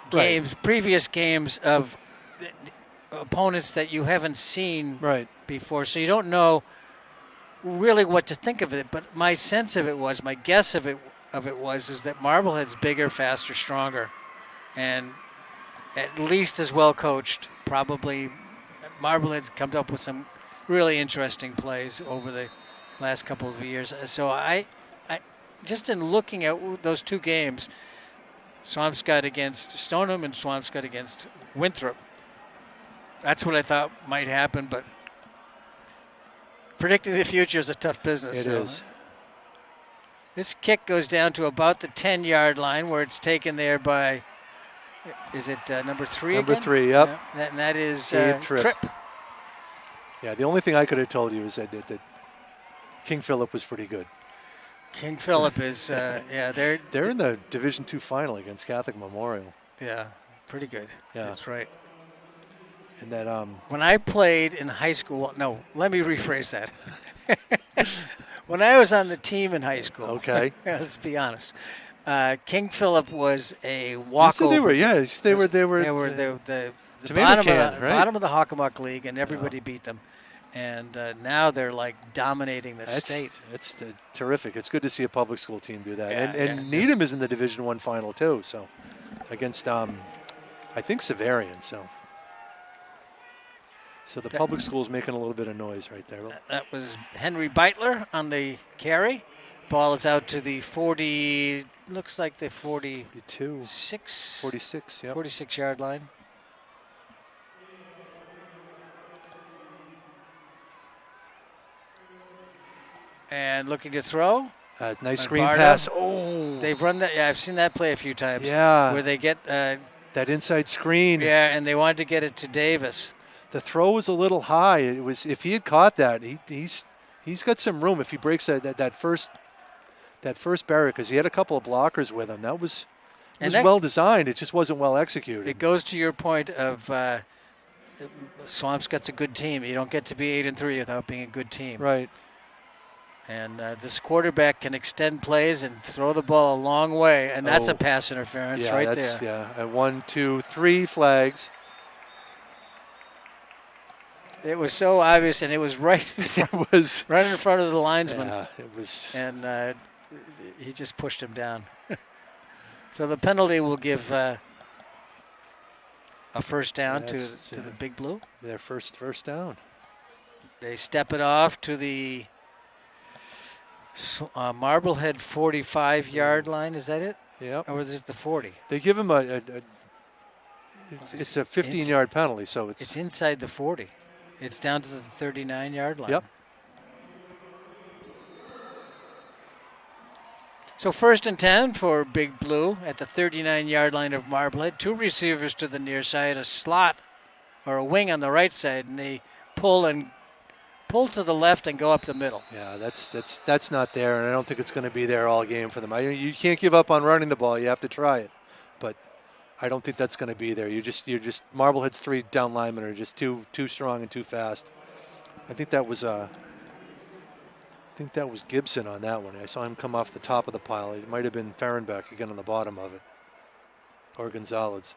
games, previous games of opponents that you haven't seen Right. before, so you don't know really what to think of it. But my sense of it was, my guess of it was that Marblehead's bigger, faster, stronger, and at least as well coached. Probably Marblehead's come up with some really interesting plays over the last couple of years. So I just in looking at those two games, Swampscott against Stoneham and Swampscott against Winthrop, that's what I thought might happen, but predicting the future is a tough business. It is. This kick goes down to about the 10-yard line, where it's taken there by, is it number 3 Number again? 3, yep. Yeah, and that is Dave Tripp. Yeah, the only thing I could have told you is that King Philip was pretty good. King Philip is, they're in the Division II final against Catholic Memorial. Yeah, pretty good. Yeah. That's right. And that when I played in high school, no, let me rephrase that. When I was on the team in high school, okay, let's be honest, King Philip was a walkover. They were the bottom of the Hockomock League, and everybody beat them. And now they're like dominating the state. It's terrific. It's good to see a public school team do that. Yeah, and Needham is in the Division I final too. So against I think Severian. So the public school's making a little bit of noise right there. That was Henry Beitler on the carry. Ball is out to the 40. Looks like the 46. 46. Yep. 46-yard line. And looking to throw. Nice screen pass. Oh, they've run that. Yeah, I've seen that play a few times. Yeah, where they get that inside screen. Yeah, and they wanted to get it to Davis. The throw was a little high. It was, if he had caught that, he's got some room if he breaks that first barrier, because he had a couple of blockers with him. That was well designed. It just wasn't well executed. It goes to your point of Swampscott's a good team. You don't get to be 8-3 without being a good team. Right. And this quarterback can extend plays and throw the ball a long way, and that's a pass interference right there. Yeah, 1, 2, 3 flags. It was so obvious, and it was right in front, right in front of the linesman. Yeah, it was. And he just pushed him down. So the penalty will give a first down to the Big Blue. Their first down. They step it off to the Marblehead 45-yard line. Is that it? Yeah. Or is it the 40? They give him it's a 15-yard penalty, so it's inside the 40. It's down to the 39-yard line. Yep. So 1st and 10 for Big Blue at the 39-yard line of Marblehead. 2 receivers to the near side, a slot or a wing on the right side, and they pull to the left and go up the middle. Yeah, that's not there, and I don't think it's going to be there all game for them. You can't give up on running the ball. You have to try it, but I don't think that's going to be there. You're just Marblehead's 3 down linemen are just too strong and too fast. I think that was Gibson on that one. I saw him come off the top of the pile. It might have been Fahrenbach again on the bottom of it, or Gonzalez.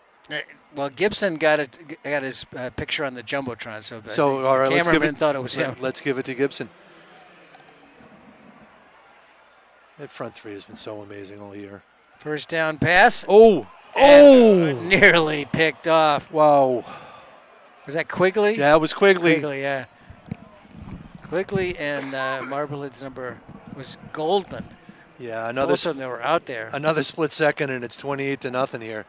Well, Gibson got his picture on the jumbotron, so all right, the cameraman thought it was him. Let's give it to Gibson. That front 3 has been so amazing all year. First down pass. Nearly picked off. Wow. Was that Quigley? Yeah, it was Quigley. Quigley, yeah. Quigley and Marblehead's number was Goldman. Yeah, both of them were out there. Another split second, and it's 28-0 here.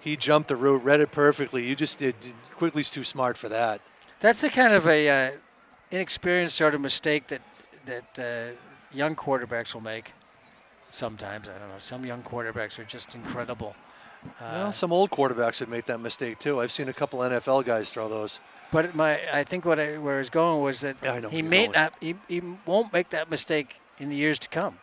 He jumped the route, read it perfectly. Quigley's too smart for that. That's the kind of a inexperienced sort of mistake that young quarterbacks will make. Sometimes, I don't know. Some young quarterbacks are just incredible. Well, some old quarterbacks would make that mistake too. I've seen a couple NFL guys throw those. But I think where I was going was that he won't make that mistake in the years to come.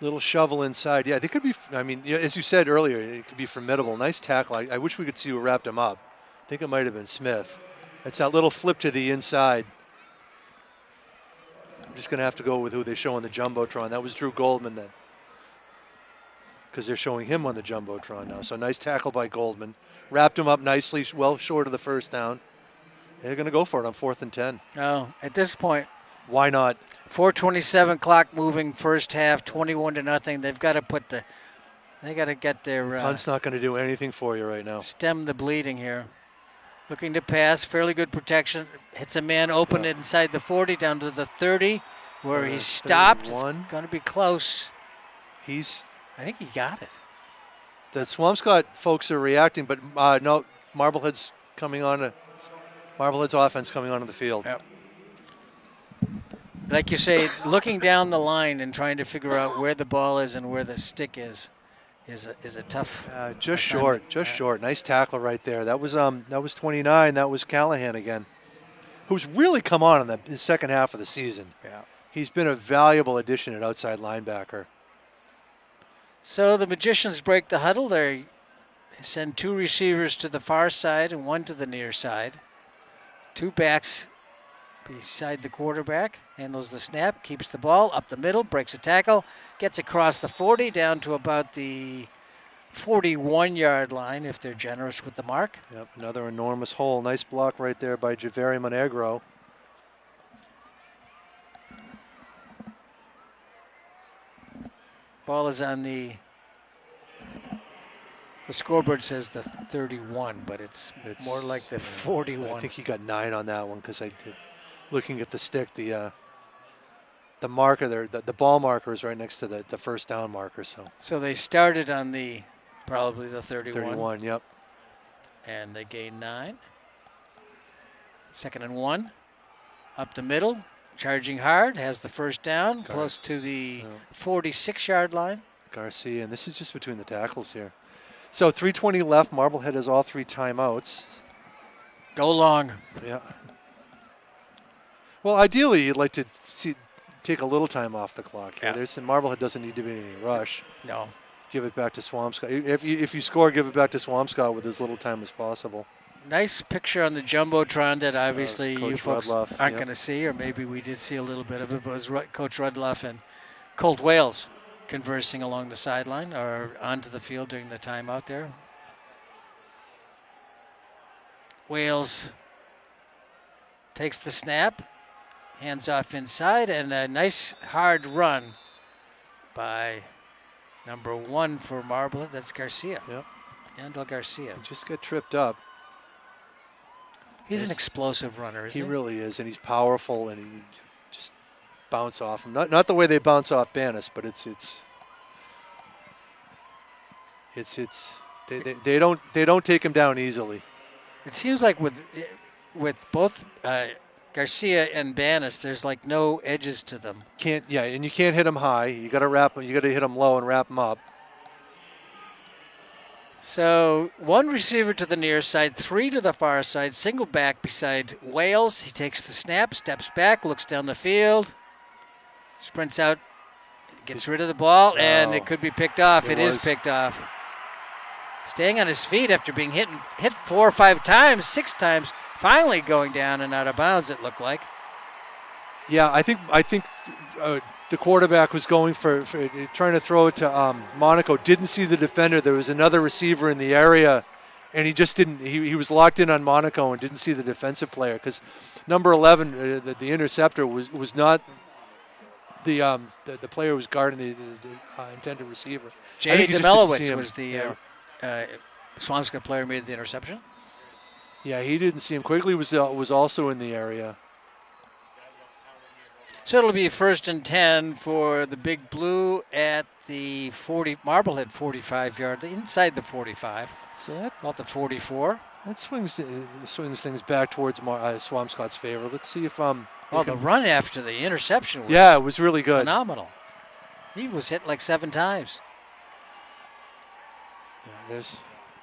Little shovel inside. Yeah, they could be. I mean, as you said earlier, it could be formidable. Nice tackle. I wish we could see who wrapped him up. I think it might have been Smith. It's that little flip to the inside. I'm just going to have to go with who they show on the jumbotron. That was Drew Goldman then. because they're showing him on the Jumbotron now. So nice tackle by Goldman. Wrapped him up nicely, well short of the first down. They're going to go for it on 4th and 10. Oh, at this point, Why not? 4:27 clock moving first half, 21-0. They've got to they got to get their Punt's not going to do anything for you right now. stem the bleeding here. Looking to pass, fairly good protection. Hits a man open inside the 40 down to the 30, where he stopped. It's 31. going to be close. I think he got it. The Swampscott folks are reacting, but no, Marblehead's offense coming onto the field. Yep. Like you say, looking down the line and trying to figure out where the ball is and where the stick is a tough. Just assignment. short. Nice tackle right there. That was 29. That was Callahan again, who's really come on in the second half of the season. Yeah. He's been a valuable addition at outside linebacker. So the Magicians break the huddle. They send 2 receivers to the far side and 1 to the near side. 2 backs beside the quarterback. Handles the snap, keeps the ball up the middle, breaks a tackle, gets across the 40 down to about the 41-yard line if they're generous with the mark. Yep, another enormous hole. Nice block right there by Javeri Monegro. Ball is on the scoreboard says the 31, but it's more like the 41. I think he got 9 on that one because looking at the stick, the marker there, the ball marker is right next to the first down marker. So they started on probably the 31. 31, yep. And they gained 9. 2nd and 1. Up the middle. Charging hard. Has the first down. Close to the 46-yard line. Garcia, and this is just between the tackles here. So 3:20 left. Marblehead has all 3 timeouts. Go long. Yeah. Well, ideally, you'd like to take a little time off the clock here. Yeah. Marblehead doesn't need to be in any rush. No. Give it back to Swampscott. If you score, give it back to Swampscott with as little time as possible. Nice picture on the Jumbotron that obviously you Coach folks Rudloff, aren't yep. going to see, or maybe we did see a little bit of it, but it was Coach Rudloff and Colt Wales conversing along the sideline or onto the field during the timeout there. Wales takes the snap, hands off inside, and a nice hard run by number 1 for Marblehead. That's Garcia. Yep. Yandel Garcia. Just get tripped up. He's an explosive runner, isn't he? He really is, and he's powerful, and he just bounce off him. Not the way they bounce off Banis, but they don't take him down easily. It seems like with both Garcia and Banis, there's like no edges to them. And you can't hit him high. You got to wrap him. You got to hit him low and wrap him up. So 1 receiver to the near side, 3 to the far side, single back beside Wales. He takes the snap, steps back, looks down the field, sprints out, gets rid of the ball, and it could be picked off. It is picked off. Staying on his feet after being hit 4 or 5 times, 6 times, finally going down and out of bounds, it looked like. Yeah, I think the quarterback was going for trying to throw it to Monaco. Didn't see the defender. There was another receiver in the area, and he just didn't. He was locked in on Monaco and didn't see the defensive player because number 11, the interceptor, was not the player who was guarding the intended receiver. Jay Demelowitz was the Swampscott player who made the interception. Yeah, he didn't see him. Quigley was also in the area. So it'll be 1st and 10 for the Big Blue at the Marblehead 45-yard, inside the 45. So that about the 44. That swings things back towards Swampscott's favor. Let's see if the run after the interception was it was really good, phenomenal. He was hit like 7 times. Yeah, there's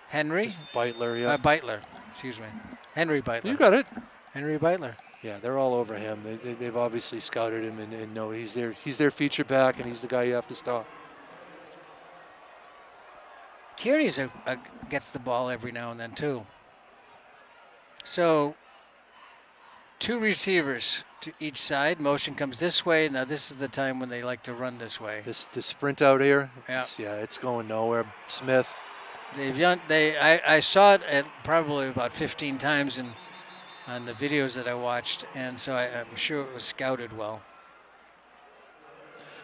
Henry Beitler, yeah. Beitler, excuse me, Henry Beitler. You got it, Henry Beitler. Yeah, they're all over him. They've obviously scouted him and know he's their feature back, and he's the guy you have to stop. Kearney's gets the ball every now and then too. So 2 receivers to each side. Motion comes this way. Now this is the time when they like to run this way. This sprint out here. Yeah. It's going nowhere. Smith. I saw it at probably about 15 times on the videos that I watched, and so I'm sure it was scouted well.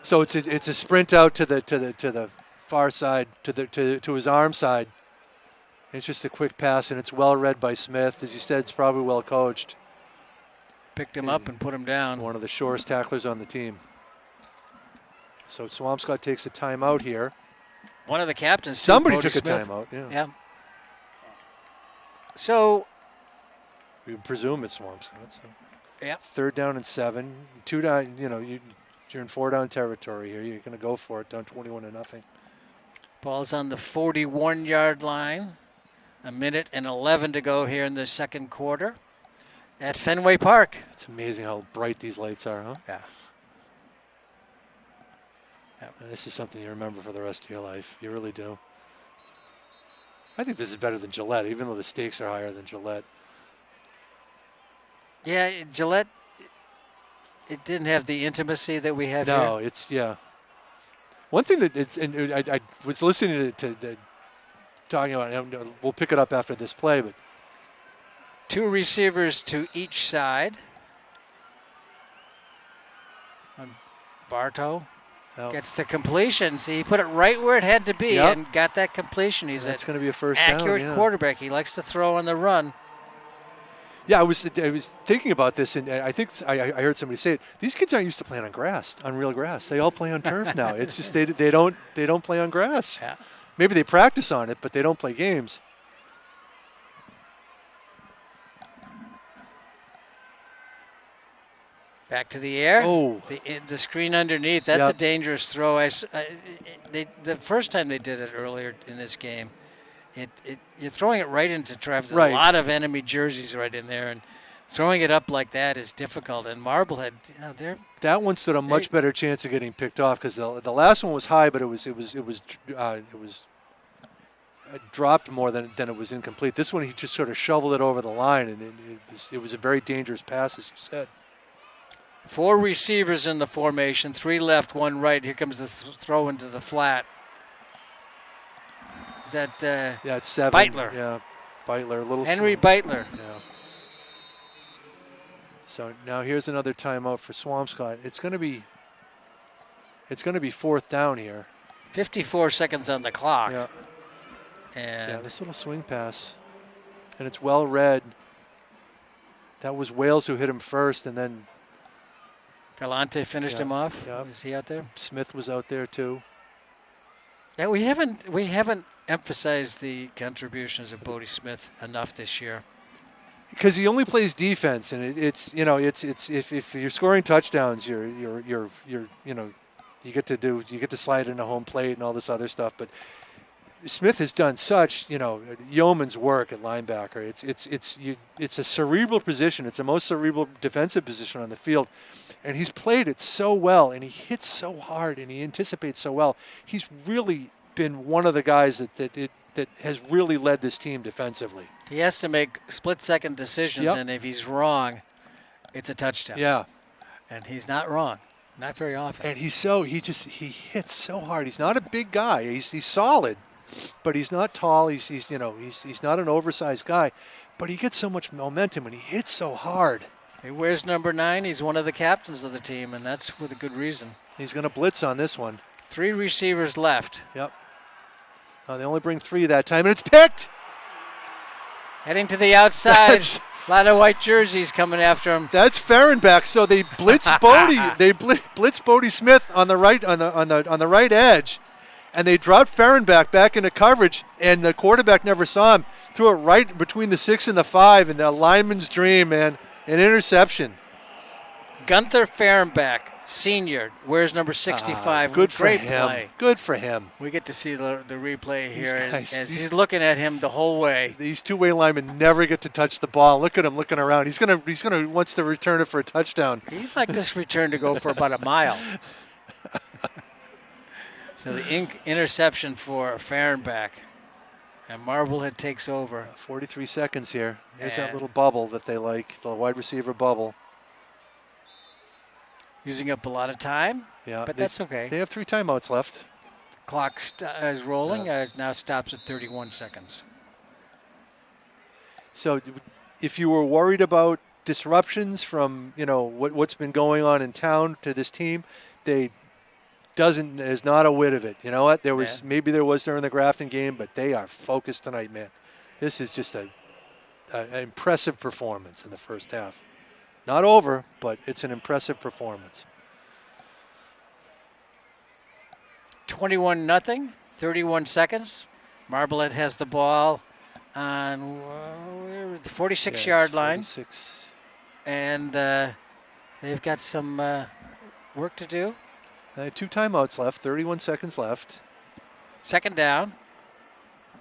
So it's a sprint out to the far side, to his arm side. It's just a quick pass, and it's well read by Smith. As you said, it's probably well coached. Picked him up and put him down. One of the surest tacklers on the team. So Swampscott takes a timeout here. One of the captains. Somebody Bodie took Smith. a timeout. Yeah. So. We presume it's Swampscott. So. Yeah. 3rd down and 7. 2 down. You're in 4 down territory here. You're going to go for it. Down 21-0. Ball's on the 41-yard line. 1:11 to go here in the second quarter at Fenway Park. It's amazing how bright these lights are, huh? Yeah. And this is something you remember for the rest of your life. You really do. I think this is better than Gillette, even though the stakes are higher than Gillette. Yeah, Gillette, it didn't have the intimacy that we have here. No, yeah. One thing that and I was listening to talking about, and we'll pick it up after this play, but 2 receivers to each side. Bartow gets the completion. See, he put it right where it had to be and got that completion. He's that's going to be a first down. Accurate quarterback. He likes to throw on the run. Yeah, I was thinking about this, and I think I heard somebody say it. These kids aren't used to playing on real grass. They all play on turf now. It's just they don't play on grass. Yeah. Maybe they practice on it, but they don't play games. Back to the air. Oh. The screen underneath. That's a dangerous throw. The first time they did it earlier in this game, you're throwing it right into traffic. There's a lot of enemy jerseys right in there, and throwing it up like that is difficult. And Marblehead, that one stood a much better chance of getting picked off because the last one was high, but it was dropped more than it was incomplete. This one he just sort of shoveled it over the line, and it was a very dangerous pass, as you said. 4 receivers in the formation, 3 left, 1 right. Here comes the throw into the flat. Is that it's 7. Beitler? Yeah, Beitler. Henry Beitler. Yeah. So now here's another timeout for Swampscott. It's going to be 4th down here. 54 seconds on the clock. Yeah. And this little swing pass, and it's well read. That was Wales who hit him first, and then Galante finished him off. Yeah. Is he out there? Smith was out there too. Yeah, we haven't emphasized the contributions of Bodie Smith enough this year. Because he only plays defense, and it's if you're scoring touchdowns, you get to slide into home plate and all this other stuff. But Smith has done such yeoman's work at linebacker. It's a cerebral position. It's the most cerebral defensive position on the field, and he's played it so well, and he hits so hard, and he anticipates so well. He's really been one of the guys that has really led this team defensively. He has to make split-second decisions, and if he's wrong, it's a touchdown. Yeah, and he's not wrong, not very often. And he hits so hard. He's not a big guy. He's solid, but he's not tall. He's not an oversized guy, but he gets so much momentum and he hits so hard. He wears number 9. He's one of the captains of the team, and that's with a good reason. He's going to blitz on this one. 3 receivers left. Yep. They only bring 3 that time, and it's picked. Heading to the outside. A lot of white jerseys coming after him. That's Fehrenbach. So they blitz Bodie. They blitz Bodie Smith on the right on the right edge, and they dropped Fehrenbach back into coverage, and the quarterback never saw him. Threw it right between the 6 and the 5, and the lineman's dream, man, an interception. Gunther Fehrenbach, senior, wears number 65. Good for Great him. play. Good for him. We get to see the replay here as he's looking at him the whole way. These two-way linemen never get to touch the ball. Look at him looking around. He's gonna wants to return it for a touchdown. He'd like this return to go for about a mile. So the interception for Fehrenbach. And Marblehead takes over. 43 seconds here. There's that And- little bubble that they like, the wide receiver bubble. Using up a lot of time, Yeah, but that's okay. They have 3 timeouts left. Clock is rolling. Now stops at 31 seconds. So if you were worried about disruptions from, what's been going on in town to this team, there's not a whit of it. You know what? Maybe there was during the Grafton game, but they are focused tonight, man. This is just an impressive performance in the first half. Not over, but it's an impressive performance. 21-0, 31 seconds. Marblehead has the ball on the 46-yard line. 46. And they've got some work to do. 2 timeouts left, 31 seconds left. Second down,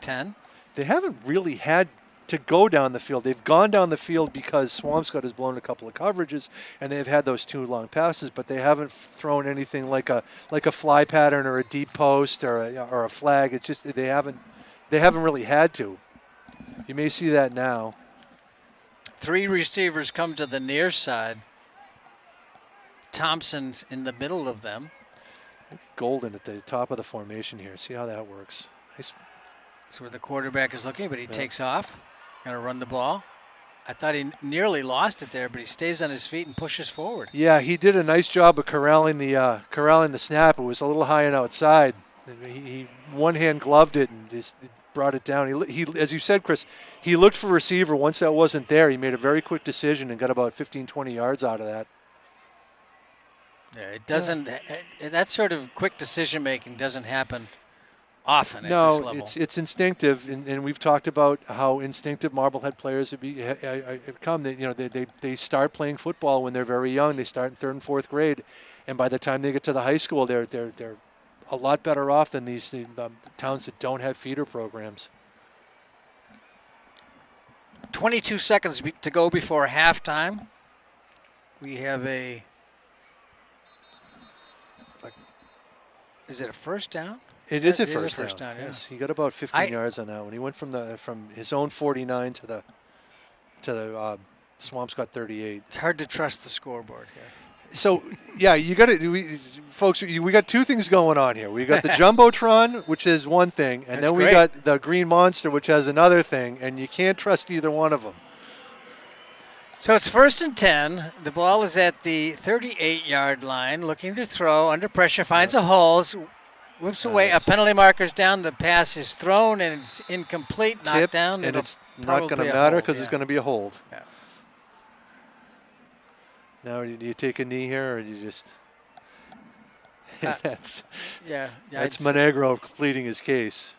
10. They haven't really had to go down the field. They've gone down the field because Swampscott has blown a couple of coverages, and they've had those 2 long passes, but they haven't thrown anything like a fly pattern or a deep post or a flag. It's just they haven't really had to. You may see that now. 3 receivers come to the near side. Thompson's in the middle of them. Golden at the top of the formation here. See how that works. Nice. That's where the quarterback is looking, but he takes off. Going to run the ball. I thought he nearly lost it there, but he stays on his feet and pushes forward. Yeah, he did a nice job of corralling the snap. It was a little high and outside. He one-hand gloved it and just brought it down. He, as you said, Chris, he looked for receiver. Once that wasn't there, he made a very quick decision and got about 15, 20 yards out of that. Yeah, it doesn't. That sort of quick decision-making doesn't happen often at this No, level. it's instinctive, and we've talked about how instinctive Marblehead players have become. They start playing football when they're very young. They start in 3rd and 4th grade, and by the time they get to the high school, they're a lot better off than these towns that don't have feeder programs. 22 seconds to go before halftime. We have is it a first down? It is a It first down, yeah. Yes, he got about 15 yards on that one. He went from his own 49 to the Swampscott 38. It's hard to trust the scoreboard here. So, yeah, you got to, folks. We got 2 things going on here. We got the jumbotron, which is one thing, and That's then we great. got the green monster, which has another thing, and you can't trust either one of them. So it's 1st and 10. The ball is at the 38-yard line, looking to throw, under pressure, finds a hole, whips away. A penalty marker's down. The pass is thrown, and it's incomplete, knocked Tip, down. and It'll it's not probably going to a matter hold, because it's going to be a hold. Yeah. Now, do you take a knee here, or do you just? That's it's- Monegro pleading his case.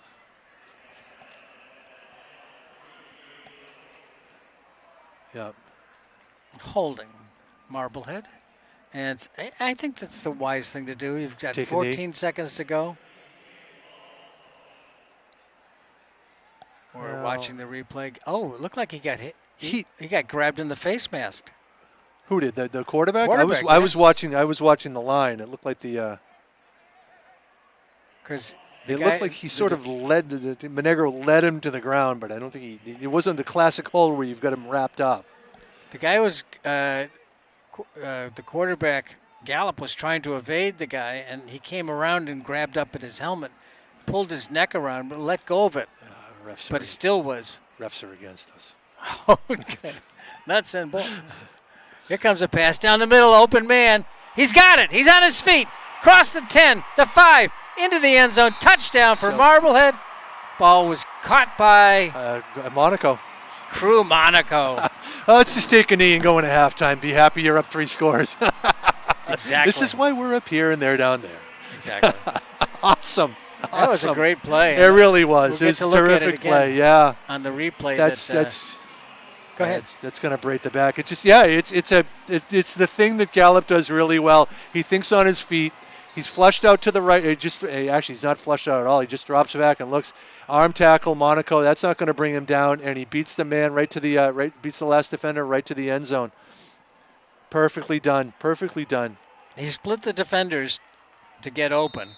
Yeah. Holding Marblehead. And I think that's the wise thing to do. You've got Take a knee. 14 seconds to go. We're Well- watching the replay. Oh, it looked like he got hit. He got grabbed in the face mask. Who did the quarterback? Quarterback, I was watching the line. It looked like Because it looked like he sort of Monegro led him to the ground, but I don't think it wasn't the classic hold where you've got him wrapped up. The guy was the quarterback. Gallup was trying to evade the guy, and he came around and grabbed up at his helmet, pulled his neck around, but let go of it. But it still was. Refs are against us. Okay. Nuts and bolts. Here comes a pass down the middle, open man. He's got it. He's on his feet. Cross the 10, the 5, into the end zone. Touchdown for Marblehead. Ball was caught by Monaco. Crew Monaco. Let's just take a knee and go into halftime. Be happy you're up 3 scores. Exactly. This is why we're up here and they're down there. Exactly. Awesome. That was a great play. It really was. We'll It was get a to look at it terrific again play. Yeah. On the replay. That's. Go ahead. That's going to break the back. It's just it's the thing that Gallup does really well. He thinks on his feet. He's flushed out to the right. Actually, he's not flushed out at all. He just drops back and looks. Arm tackle, Monaco. That's not going to bring him down, and he beats the man right to the beats the last defender right to the end zone. Perfectly done. Perfectly done. He split the defenders to get open,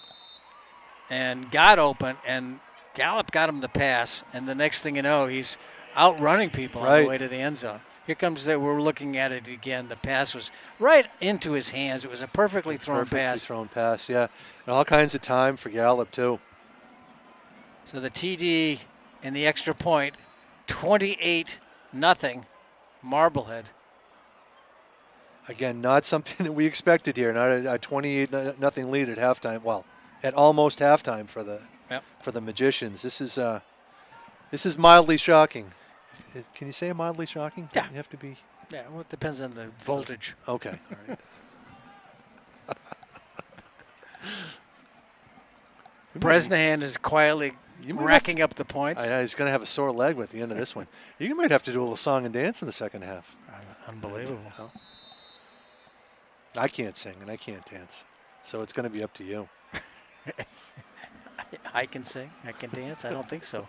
and got open, and Gallup got him the pass, and the next thing you know, he's outrunning people on Right. the way to the end zone. Here comes we're looking at it again. The pass was right into his hands. It was a perfectly thrown pass. Thrown pass, yeah. And all kinds of time for Gallup, too. So the TD and the extra point, 28-0, Marblehead. Again, not something that we expected here. Not a 28-0 lead at halftime. Well, at almost halftime for the Magicians. This is mildly shocking. Can you say mildly shocking? Yeah. You have to be. Yeah, well, it depends on the voltage. Okay. All right. Bresnahan is quietly racking up the points. He's going to have a sore leg at the end of this one. You might have to do a little song and dance in the second half. Unbelievable. I can't sing and I can't dance, so it's going to be up to you. I can sing. I can dance. I don't think so.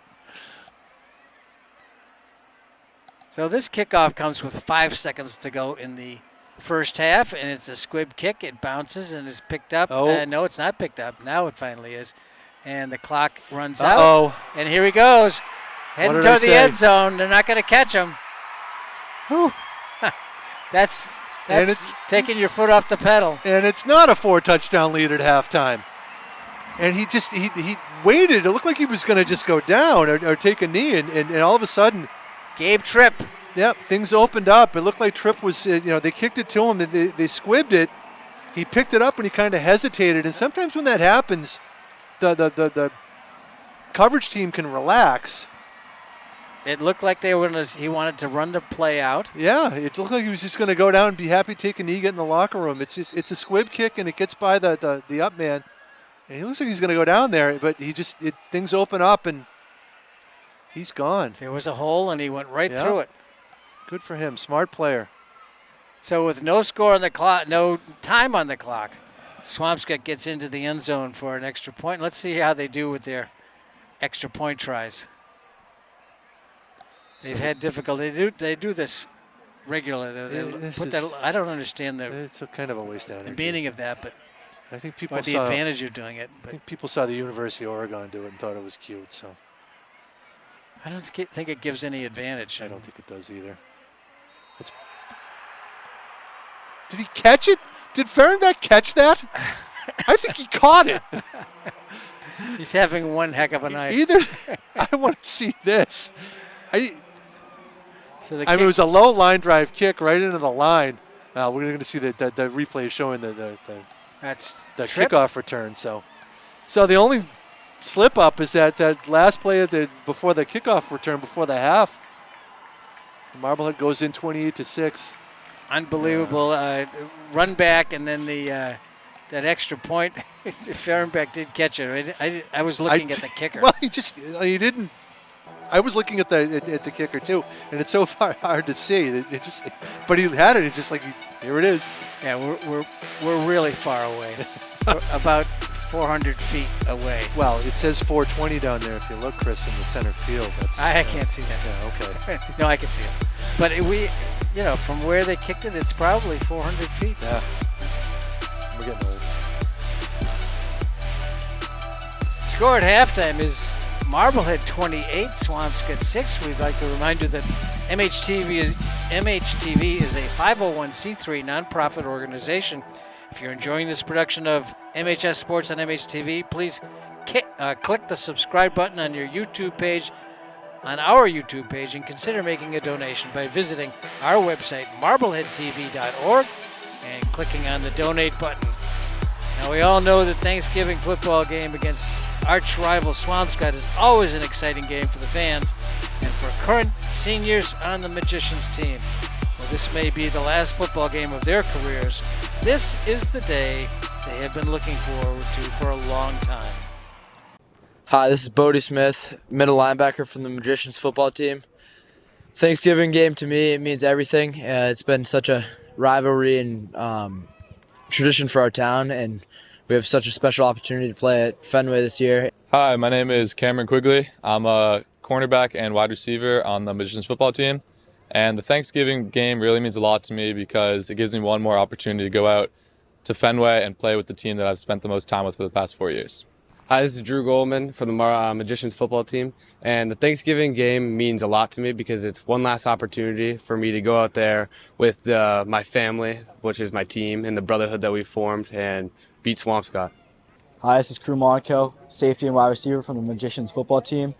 So this kickoff comes with 5 seconds to go in the first half, and it's a squib kick. It bounces and is picked up. Oh. No, it's not picked up. Now it finally is. And the clock runs Uh-oh. out. And here he goes. Heading What did I toward the say? end zone. They're not going to catch him. Whew. That's taking your foot off the pedal. And it's not a 4-touchdown lead at halftime. And he waited. It looked like he was going to just go down or take a knee, and all of a sudden, Gabe Tripp. yep, things opened up. It looked like Tripp was, they kicked it to him. They squibbed it. He picked it up and he kind of hesitated. And sometimes when that happens, the coverage team can relax. It looked like he wanted to run the play out. Yeah, it looked like he was just going to go down and be happy to take a knee, get in the locker room. It's a squib kick and it gets by the up man. And he looks like he's going to go down there, but things open up and he's gone. There was a hole and he went right through it. Good for him. Smart player. So with no score on the clock, no time on the clock, Swampscott gets into the end zone for an extra point. Let's see how they do with their extra point tries. They've had difficulty. They do this regularly. I don't understand It's a kind of a waste of the energy. meaning of that, but I think people or the saw, advantage of doing it. I But think people saw the University of Oregon do it and thought it was cute. So I don't think it gives any advantage. I don't think it does either. Did he catch it? Did Fehrenbach catch that? I think he caught it. He's having one heck of a night. Either I want to see this. So the I mean, it was a low line drive kick right into the line. We're going to see the replay showing the that's Tripp. kickoff return. So the only slip up is that last play before the kickoff return before the half. Marblehead goes in 28-6. Unbelievable run back, and then that extra point. Fehrenbach did catch it. I was looking at the kicker. Well, he didn't. I was looking at the kicker too, and it's so hard to see. But he had it. It's just like here it is. Yeah, we're really far away. We're about 400 feet away. Well, it says 420 down there. If you look, Chris, in the center field. I can't see that. Yeah, okay. No, I can see it. But from where they kicked it, it's probably 400 feet. Yeah. We're getting old. Score at halftime is Marblehead 28, Swampscott 6. We'd like to remind you that MHTV is a 501c3 nonprofit organization. If you're enjoying this production of MHS Sports on MHTV, please click the subscribe button on your YouTube page, on our YouTube page, and consider making a donation by visiting our website, marbleheadtv.org, and clicking on the donate button. Now, we all know that Thanksgiving football game against arch rival Swampscott is always an exciting game for the fans and for current seniors on the Magicians team. Well, this may be the last football game of their careers. This is the day they have been looking forward to for a long time. Hi, this is Bodie Smith, middle linebacker from the Magicians football team. Thanksgiving game to me, it means everything. It's been such a rivalry and tradition for our town, and we have such a special opportunity to play at Fenway this year. Hi, my name is Cameron Quigley. I'm a cornerback and wide receiver on the Magicians football team. And the Thanksgiving game really means a lot to me because it gives me one more opportunity to go out to Fenway and play with the team that I've spent the most time with for the past 4 years. Hi, this is Drew Goldman from the Magicians football team. And the Thanksgiving game means a lot to me because it's one last opportunity for me to go out there with my family, which is my team, and the brotherhood that we formed, and beat Swampscott. Hi, this is Crew Monaco, safety and wide receiver from the Magicians football team.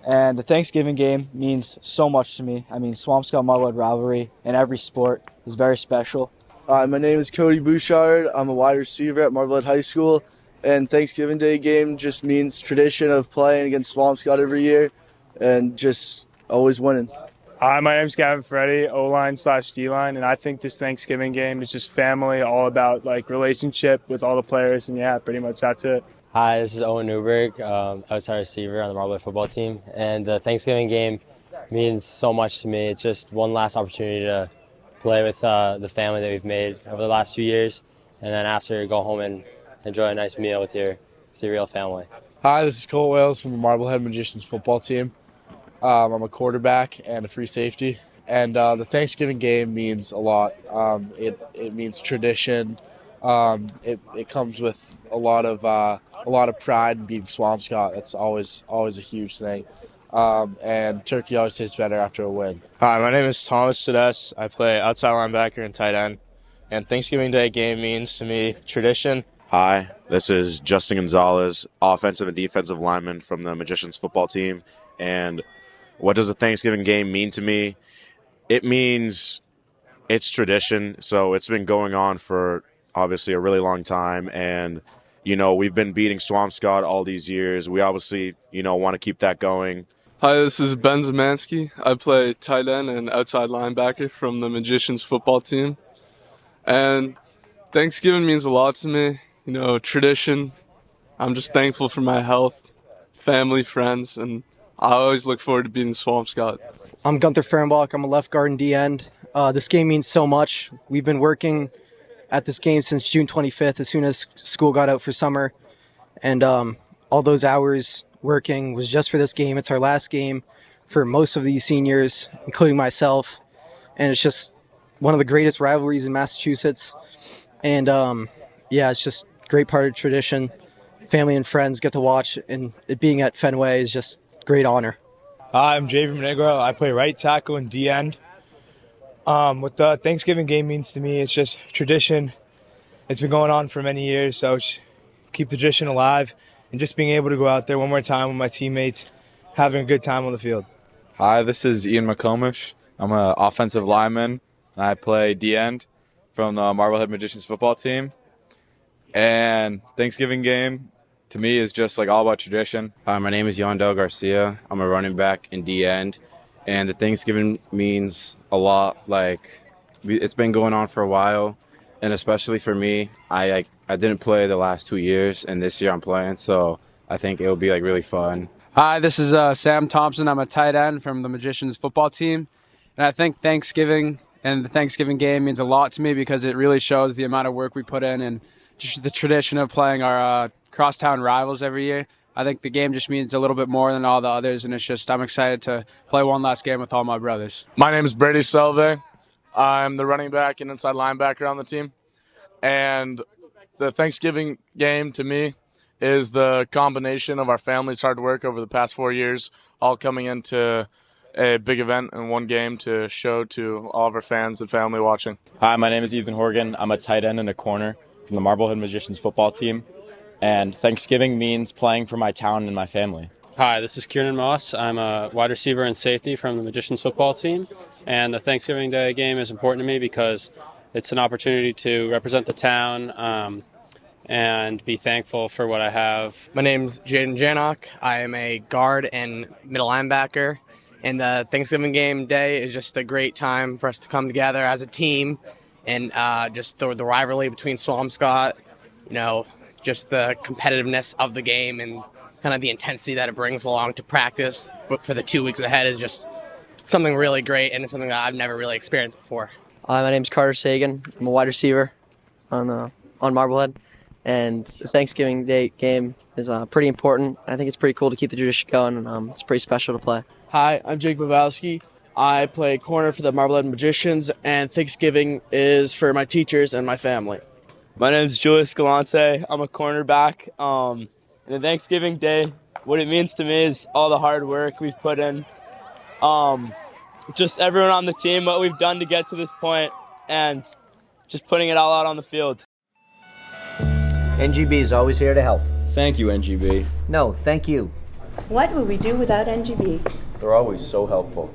And the Thanksgiving game means so much to me. I mean, Swampscott Marblehead rivalry in every sport is very special. Hi, my name is Cody Bouchard. I'm a wide receiver at Marblehead High School. And Thanksgiving Day game just means tradition of playing against Swampscott every year and just always winning. Hi, my name is Gavin Freddy, O-line/D-line, and I think this Thanksgiving game is just family, all about like relationship with all the players, and yeah, pretty much that's it. Hi, this is Owen Newberg, outside receiver on the Marblehead football team, and the Thanksgiving game means so much to me. It's just one last opportunity to play with the family that we've made over the last few years, and then after go home and enjoy a nice meal with your real family. Hi, this is Cole Wales from the Marblehead Magicians football team. I'm a quarterback and a free safety, and the Thanksgiving game means a lot. It means tradition. It comes with a lot of pride in beating Swampscott. That's always a huge thing. And turkey always tastes better after a win. Hi, my name is Thomas Sedes. I play outside linebacker and tight end. And Thanksgiving Day game means to me tradition. Hi, this is Justin Gonzalez, offensive and defensive lineman from the Magicians football team. And what does a Thanksgiving game mean to me? It means it's tradition. So it's been going on for obviously a really long time. And, you know, we've been beating Swampscott all these years. We obviously, you know, want to keep that going. Hi, this is Ben Zemansky. I play tight end and outside linebacker from the Magicians football team. And Thanksgiving means a lot to me. You know, tradition. I'm just thankful for my health, family, friends, and I always look forward to beating Swampscott. I'm Gunther Fernbach. I'm a left guard and D-end. This game means so much. We've been working at this game since June 25th, as soon as school got out for summer. And all those hours working was just for this game. It's our last game for most of these seniors, including myself. And it's just one of the greatest rivalries in Massachusetts. And yeah, it's just a great part of tradition. Family and friends get to watch, and it being at Fenway is just a great honor. Hi, I'm Javier Monegro. I play right tackle and D-end. What the Thanksgiving game means to me, it's just tradition. It's been going on for many years, so just keep the tradition alive and just being able to go out there one more time with my teammates, having a good time on the field. Hi, this is Ian McComish. I'm an offensive lineman, and I play D-end from the Marblehead Magicians football team. And Thanksgiving game, to me, is just like all about tradition. Hi, my name is Yondel Garcia. I'm a running back in D-end. And the Thanksgiving means a lot. Like, it's been going on for a while. And especially for me, I didn't play the last 2 years, and this year I'm playing. So I think it'll be like really fun. Hi, this is Sam Thompson. I'm a tight end from the Magicians football team. And I think Thanksgiving and the Thanksgiving game means a lot to me because it really shows the amount of work we put in and just the tradition of playing our crosstown rivals every year. I think the game just means a little bit more than all the others, and it's just I'm excited to play one last game with all my brothers. My name is Brady Selve. I'm the running back and inside linebacker on the team. And the Thanksgiving game to me is the combination of our family's hard work over the past 4 years, all coming into a big event and one game to show to all of our fans and family watching. Hi, my name is Ethan Horgan. I'm a tight end and a corner from the Marblehead Magicians football team. And Thanksgiving means playing for my town and my family. Hi, this is Kieran Moss. I'm a wide receiver and safety from the Magicians football team. And the Thanksgiving Day game is important to me because it's an opportunity to represent the town and be thankful for what I have. My name's Jaden Janock. I am a guard and middle linebacker. And the Thanksgiving game day is just a great time for us to come together as a team and just the rivalry between Swampscott, you know, just the competitiveness of the game and kind of the intensity that it brings along to practice for the 2 weeks ahead is just something really great, and it's something that I've never really experienced before. Hi, my name's Carter Sagan. I'm a wide receiver on Marblehead, and the Thanksgiving Day game is pretty important. I think it's pretty cool to keep the tradition going, and it's pretty special to play. Hi, I'm Jake Bobowski. I play corner for the Marblehead Magicians, and Thanksgiving is for my teachers and my family. My name is Julius Galante. I'm a cornerback, And Thanksgiving Day, what it means to me is all the hard work we've put in. Just everyone on the team, what we've done to get to this point, and just putting it all out on the field. NGB is always here to help. Thank you, NGB. No, thank you. What would we do without NGB? They're always so helpful.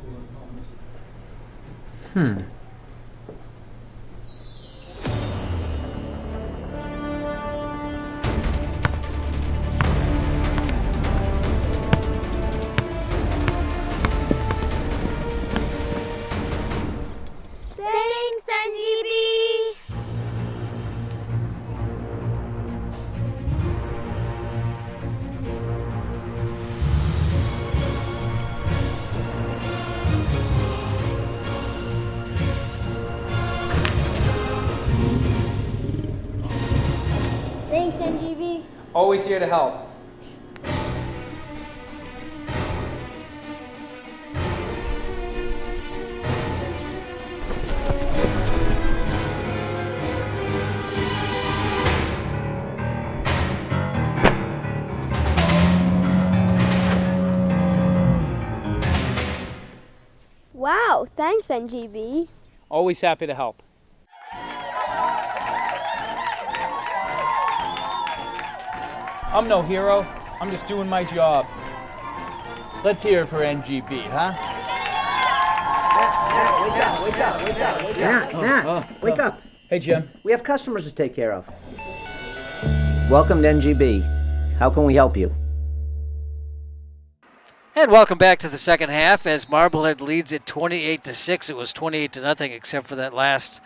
Thanks, NGB! Thanks, NGB. Always here to help. Wow, thanks, NGB. Always happy to help. I'm no hero. I'm just doing my job. Let's hear it for NGB, huh? Wake up. Hey, Jim. We have customers to take care of. Welcome to NGB. How can we help you? And welcome back to the second half as Marblehead leads it 28-6. It was 28-0 except for that last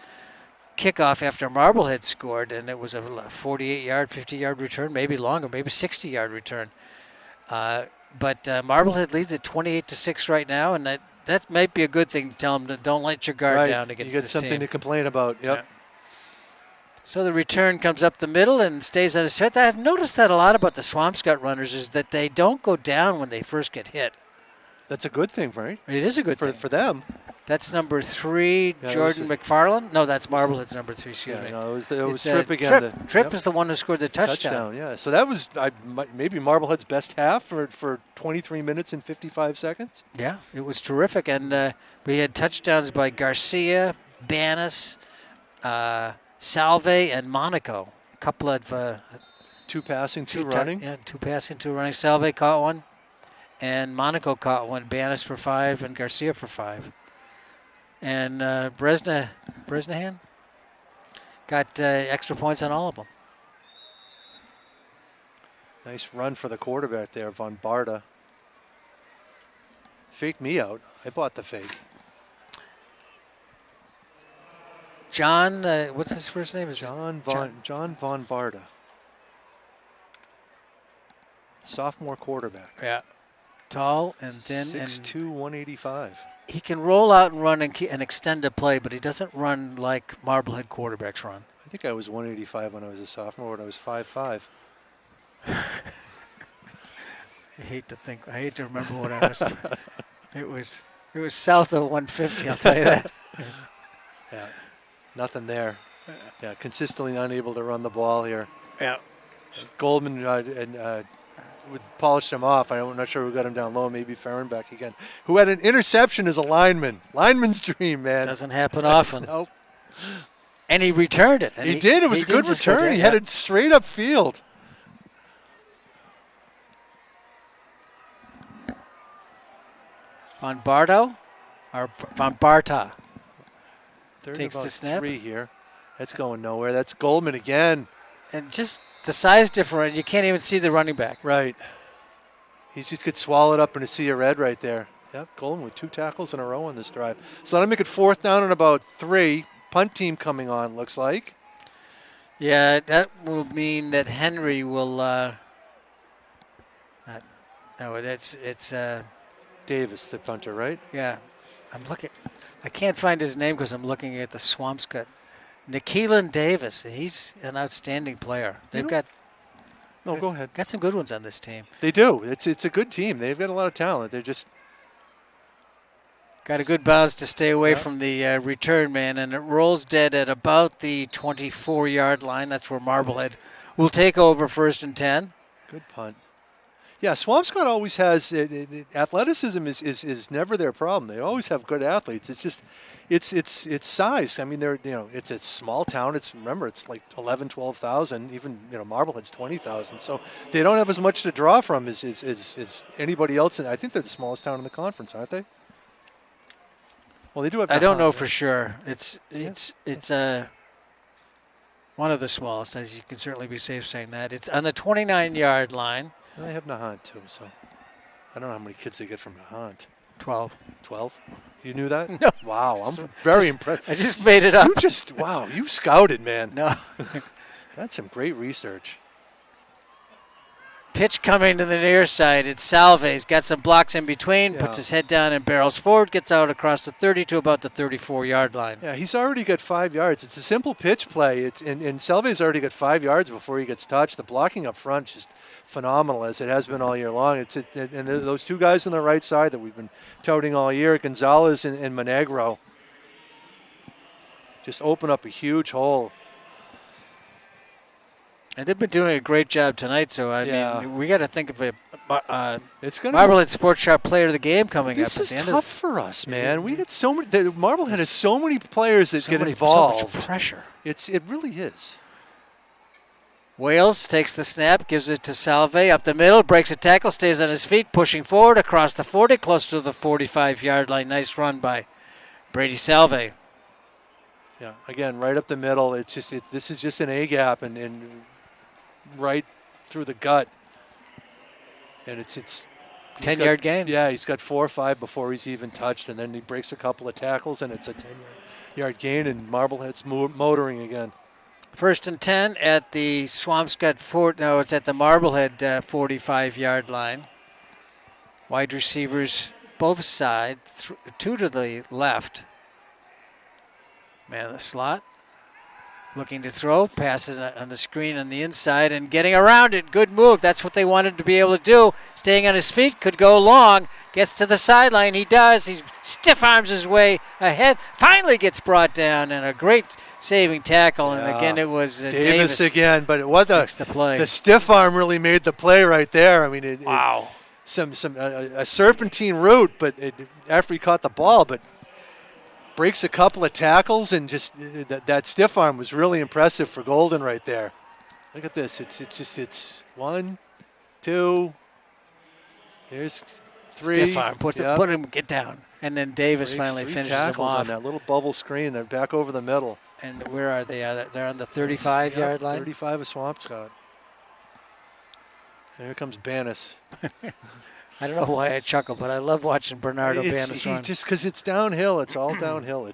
kickoff after Marblehead scored, and it was a 48-yard, 50-yard return, maybe longer, maybe 60-yard return. But Marblehead leads it 28-6 right now, and that might be a good thing to tell them to don't let your guard down against this team. You got something to complain about. Yep. Yeah. So the return comes up the middle and stays at his feet. I've noticed that a lot about the Swampscott runners is that they don't go down when they first get hit. That's a good thing, right? It is a good thing. For them. That's number 3, Jordan McFarland. No, that's Marblehead's number 3, excuse me. No, it was Tripp again. Tripp is the one who scored the touchdown. Yeah. So that was maybe Marblehead's best half for 23 minutes and 55 seconds. Yeah, it was terrific. And we had touchdowns by Garcia, Banis, Salve, and Monaco. A couple of... 2 passing, 2 running. Yeah, 2 passing, 2 running. Salve caught one, and Monaco caught one. Banis for 5, and Garcia for 5. And Bresnahan got extra points on all of them. Nice run for the quarterback there, Von Barta. Faked me out. I bought the fake. John, what's his first name? John Von Barta. Sophomore quarterback. Yeah. Tall and thin. 6'2", 185. He can roll out and run and extend a play, but he doesn't run like Marblehead quarterbacks run. I think I was 185 when I was a sophomore, but I was 5'5". I hate to remember what I was. It was south of 150, I'll tell you that. Yeah. Nothing there. Yeah, consistently unable to run the ball here. Yeah. Goldman polished him off. I'm not sure who got him down low. Maybe Fehrenbeck again, who had an interception as a lineman. Lineman's dream, man. Doesn't happen often. Nope. And he returned it. He did. It was a good return. He had it straight up field. Von Barta takes about the snap. 3 here. That's going nowhere. That's Goldman again. And just the size difference, you can't even see the running back. Right. He just gets swallowed up in a sea of red right there. Yep, Goldman with 2 tackles in a row on this drive. So that'll make it 4th down and about 3. Punt team coming on, looks like. Yeah, that will mean that Henry will. It's Davis, the punter, right? Yeah, I'm looking. I can't find his name because I'm looking at the Swampscott. Nikeelan Davis. He's an outstanding player. They've got. No, go ahead. Got some good ones on this team. They do. It's a good team. They've got a lot of talent. They're just. Got a good bounce to stay away from the return man, and it rolls dead at about the 24-yard line. That's where Marblehead will take over 1st and 10. Good punt. Yeah, Swampscott always has athleticism is never their problem. They always have good athletes. It's just it's size. I mean, it's a small town. It's like 11, 12,000. Even Marblehead's 20,000. So they don't have as much to draw from as anybody else. And I think they're the smallest town in the conference, aren't they? Well, they do have. I don't know for sure. It's one of the smallest. As you can certainly be safe saying that. It's on the 29-yard line. They have Nahant too, so I don't know how many kids they get from Nahant. 12. 12? You knew that? No. Wow, I'm very impressed. I just made it up. You scouted, man. No. That's some great research. Pitch coming to the near side. It's Salve. He's got some blocks in between, puts his head down and barrels forward, gets out across the 30 to about the 34-yard line. Yeah, he's already got 5 yards. It's a simple pitch play. And Salve's already got 5 yards before he gets touched. The blocking up front is just phenomenal, as it has been all year long. And those two guys on the right side that we've been touting all year, Gonzalez and Monegro, just open up a huge hole. And they've been doing a great job tonight, so I mean, we got to think of a Marblehead Sports Shop Player of the Game coming up at the end. This is tough for us, man. We get so many. Marblehead has so many players that get involved. So much pressure. It really is. Wales takes the snap, gives it to Salve up the middle, breaks a tackle, stays on his feet, pushing forward across the 40, close to the 45-yard line. Nice run by Brady Salve. Yeah, again, right up the middle. It's just this is just an A gap and right through the gut, and it's 10-yard gain. Yeah, he's got 4 or 5 before he's even touched, and then he breaks a couple of tackles, and it's a 10-yard gain, and Marblehead's motoring again. 1st and 10 at the Swampscott Fort. No, it's at the Marblehead 45-yard line. Wide receivers both sides, 2 to the left. Man of the slot. Looking to throw, passes on the screen on the inside and getting around it. Good move. That's what they wanted to be able to do. Staying on his feet, could go long. Gets to the sideline. He does. He stiff arms his way ahead. Finally gets brought down, and a great saving tackle. And again, it was Davis again. But what the play. The stiff arm really made the play right there. I mean, wow. A serpentine route, but after he caught the ball, but breaks a couple of tackles, and just that stiff arm was really impressive for Golden right there. Look at this. It's 1, 2. Here's 3. Stiff arm. Put him, get down. And then Davis finally finishes him off. On that little bubble screen. They're back over the middle. And where are they? They're on the 35-yard line? 35 of Swampscott. Here comes Banis. I don't know why I chuckle, but I love watching Bernardo Banis run. Just because it's downhill. It's all downhill.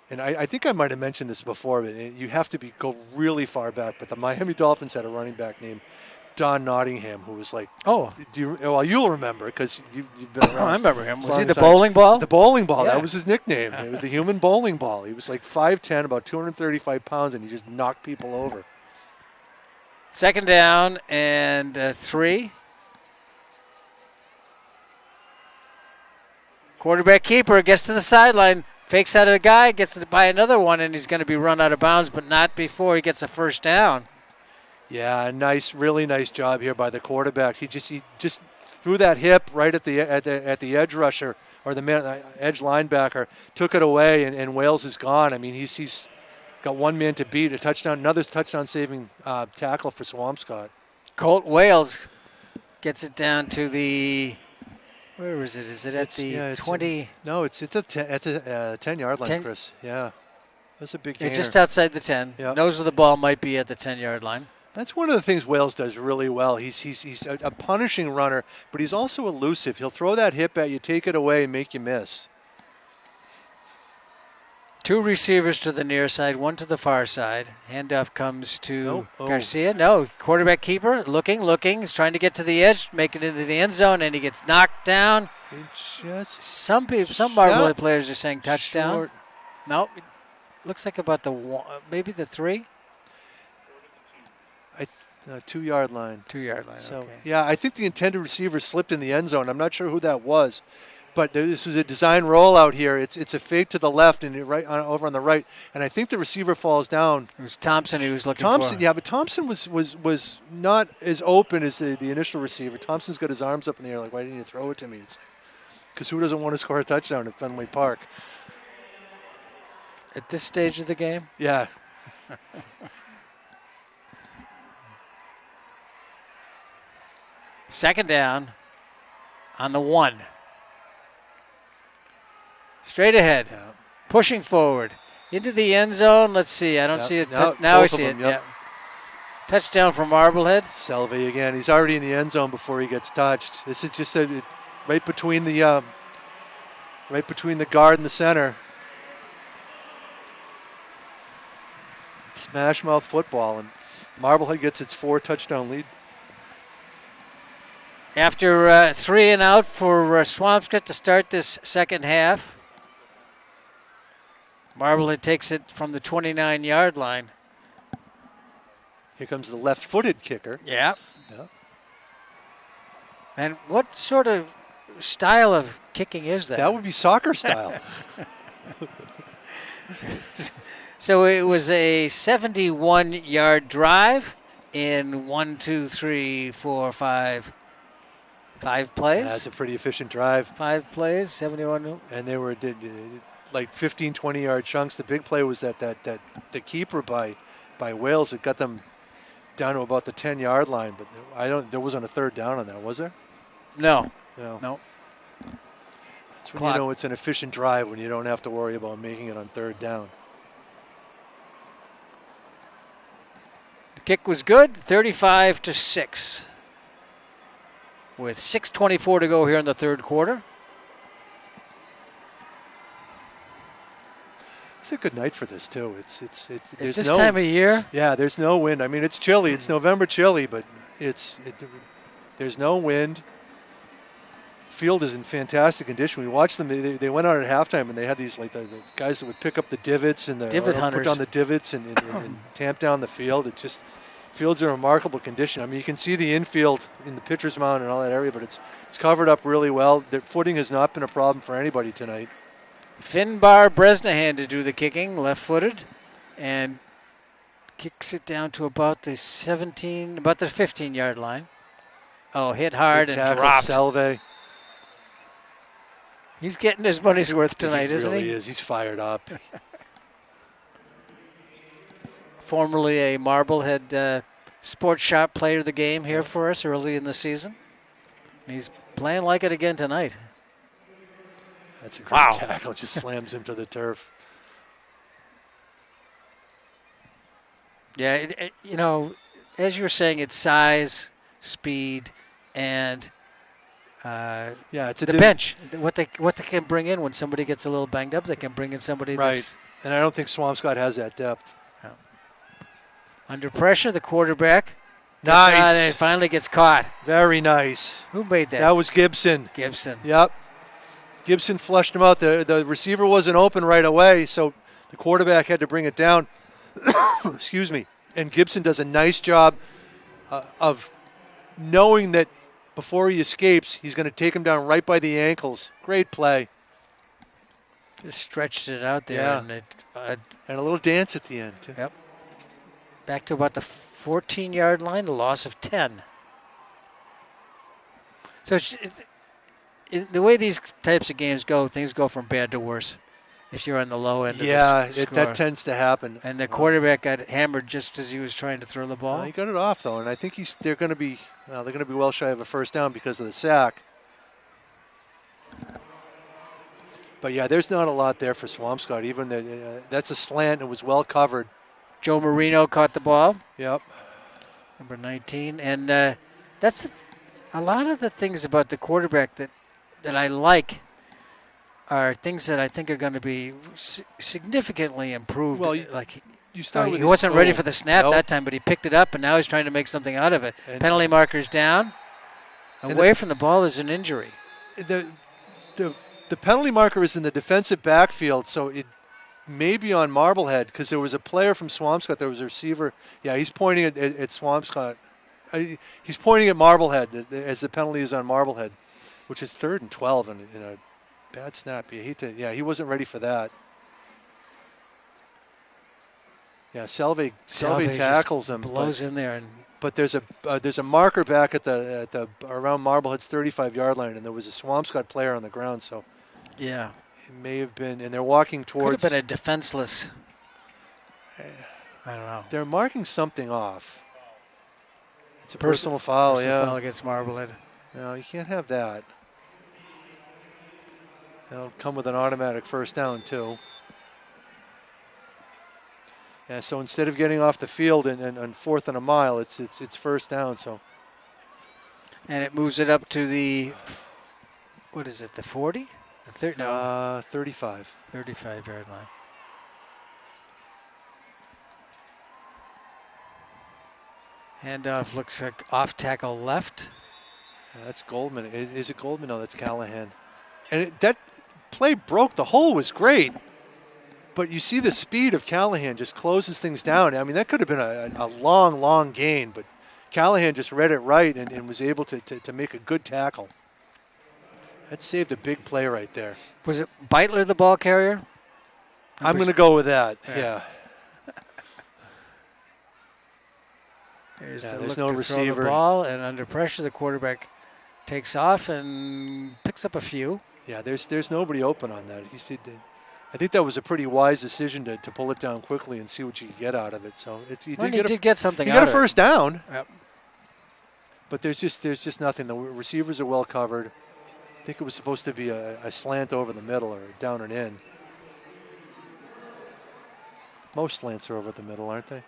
And I think I might have mentioned this before, but you have to go really far back. But the Miami Dolphins had a running back named Don Nottingham, who was like, you'll remember because you've been around. I remember him. Was he the bowling ball? The bowling ball. Yeah. That was his nickname. It was the human bowling ball. He was like 5'10", about 235 pounds, and he just knocked people over. 2nd down and 3. Quarterback keeper gets to the sideline, fakes out of a guy, gets by another one, and he's going to be run out of bounds, but not before he gets a 1st down. Yeah, really nice job here by the quarterback. He just threw that hip right at the edge rusher or the edge linebacker, took it away, and Wales is gone. I mean, he's got one man to beat, another touchdown saving tackle for Swampscott. Colt Wales gets it down to the. Where is it? Is it at the 20? No, it's at the 10-yard line, Chris. Yeah, that's a big gainer. Just outside the 10. Yep. Nose of the ball might be at the 10-yard line. That's one of the things Wales does really well. He's a punishing runner, but he's also elusive. He'll throw that hip at you, take it away, and make you miss. 2 receivers to the near side, 1 to the far side. Handoff comes to Garcia. No, quarterback keeper, looking. He's trying to get to the edge, make it into the end zone, and he gets knocked down. Some Marblehead players are saying touchdown. Short. No, looks like about maybe the 3. 2-yard line. 2-yard line, so, okay. Yeah, I think the intended receiver slipped in the end zone. I'm not sure who that was. But this was a design rollout here. It's a fake to the left and over on the right, and I think the receiver falls down. It was Thompson who was looking Thompson, for. yeah, but Thompson was not as open as the initial receiver. Thompson's got his arms up in the air like, why didn't you throw it to me? Because who doesn't want to score a touchdown at Fenway Park? At this stage of the game? Yeah. Second down on the 1. Straight ahead. Yeah. Pushing forward. Into the end zone. Let's see. I don't see it. Now I see it. Yep. Yeah. Touchdown for Marblehead. Selvey again. He's already in the end zone before he gets touched. This is just right between the guard and the center. Smash mouth football, and Marblehead gets its 4-touchdown lead. After 3 and out for Swampscott to start this second half, Marblehead takes it from the 29-yard line. Here comes the left-footed kicker. Yeah. Yeah. And what sort of style of kicking is that? That would be soccer style. So it was a 71-yard drive in 5 plays. That's a pretty efficient drive. 5 plays, 71. And they were like 15, 20-yard chunks. The big play was that the keeper by Wales. It got them down to about the 10-yard line, but there wasn't a third down on that, was there? No. That's when you know it's an efficient drive, when you don't have to worry about making it on third down. The kick was good, 35-6. With 6:24 to go here in the third quarter. It's a good night for this too. There's this time of year. Yeah, there's no wind. I mean, it's chilly. It's November chilly, but there's no wind. Field is in fantastic condition. We watched them. They went out at halftime and they had these like the guys that would pick up the divots and divot hunters. Put down the divots and tamp down the field. It just field's in remarkable condition. I mean, you can see the infield in the pitcher's mound and all that area, but it's covered up really well. The footing has not been a problem for anybody tonight. Finbar Bresnahan to do the kicking, left-footed, and kicks it down to about the 15-yard line. Oh, hit hard and dropped. Selvey. He's getting his money's worth tonight, isn't he? He really is. He's fired up. Formerly a Marblehead Sports Shop player of the game here for us early in the season. He's playing like it again tonight. That's a great tackle. Just slams him to the turf. Yeah, as you were saying, it's size, speed, and it's the bench. What they can bring in when somebody gets a little banged up, they can bring in somebody that's... And I don't think Swampscott has that depth. No. Under pressure, the quarterback. Nice. And finally gets caught. Very nice. Who made that? That was Gibson. Yep. Gibson flushed him out. The receiver wasn't open right away, so the quarterback had to bring it down. Excuse me. And Gibson does a nice job of knowing that before he escapes, he's going to take him down right by the ankles. Great play. Just stretched it out there. Yeah. And a little dance at the end, too. Yep. Back to about the 14-yard line, a loss of 10. So the way these types of games go, things go from bad to worse if you're on the low end of the score. That tends to happen. And the quarterback got hammered just as he was trying to throw the ball. He got it off, though, and I think they're going to be well shy of a first down because of the sack. But, yeah, there's not a lot there for Swampscott. Even that's a slant. It was well covered. Joe Marino caught the ball. Yep. Number 19. And that's a lot of the things about the quarterback that I like are things that I think are going to be significantly improved. Well, he wasn't ready for the snap that time, but he picked it up, and now he's trying to make something out of it. And penalty markers down. Away from the ball is an injury. The penalty marker is in the defensive backfield, so it may be on Marblehead because there was a player from Swampscott. There was a receiver. Yeah, he's pointing at Swampscott. He's pointing at Marblehead as the penalty is on Marblehead, which is 3rd and 12 in a Bad snap. You hate to. Yeah, he wasn't ready for that. Yeah, Salve tackles him. Blows in there, and but there's a marker back at the around Marblehead's 35-yard line, and there was a Swampscott player on the ground. So yeah, it may have been, and they're walking towards. Could have been a defenseless. I don't know. They're marking something off. It's a personal foul. Personal foul against Marblehead. No, you can't have that. It'll come with an automatic first down too. Yeah, so instead of getting off the field and fourth and a mile, it's first down. So. And it moves it up to the, what is it? The 40? The 35. 35-yard line. Handoff looks like off tackle left. Yeah, that's Goldman. Is it Goldman? No, that's Callahan. And that play broke. The hole was great. But you see the speed of Callahan just closes things down. I mean, that could have been a long, long gain. But Callahan just read it right and was able to make a good tackle. That saved a big play right there. Was it Beitler, the ball carrier? I'm going to go with that, yeah. There's there's no receiver. Throw the ball, and under pressure, the quarterback takes off and picks up a few. Yeah, there's nobody open on that. I think that was a pretty wise decision to pull it down quickly and see what you could get out of it. So you did get something. You got a first down. Yep. But there's just nothing. The receivers are well covered. I think it was supposed to be a slant over the middle or down and in. Most slants are over the middle, aren't they?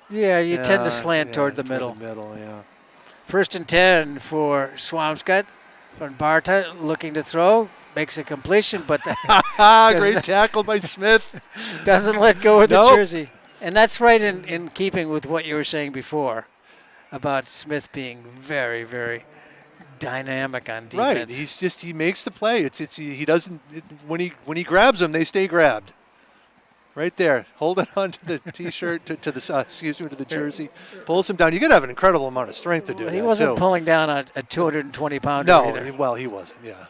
Yeah, you tend to slant toward the middle. Yeah. First and 10 for Swampscott. From Barta looking to throw, makes a completion, but great tackle by Smith. Doesn't let go of the jersey. And that's right in keeping with what you were saying before about Smith being very, very dynamic on defense. Right. He makes the play. He doesn't when he grabs them, they stay grabbed. Right there, holding on to the T-shirt, to the jersey, pulls him down. You got to have an incredible amount of strength to do that. He wasn't pulling down a 220-pounder either. Well, he wasn't. Yeah.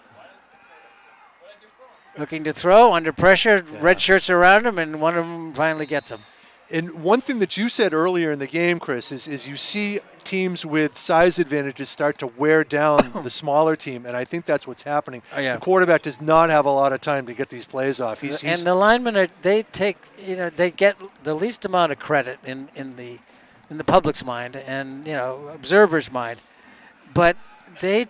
Looking to throw under pressure, red shirts around him, and one of them finally gets him. And one thing that you said earlier in the game, Chris, is you see teams with size advantages start to wear down the smaller team, and I think that's what's happening. Oh, yeah. The quarterback does not have a lot of time to get these plays off. And the linemen they get the least amount of credit in the public's mind and observers' mind, but they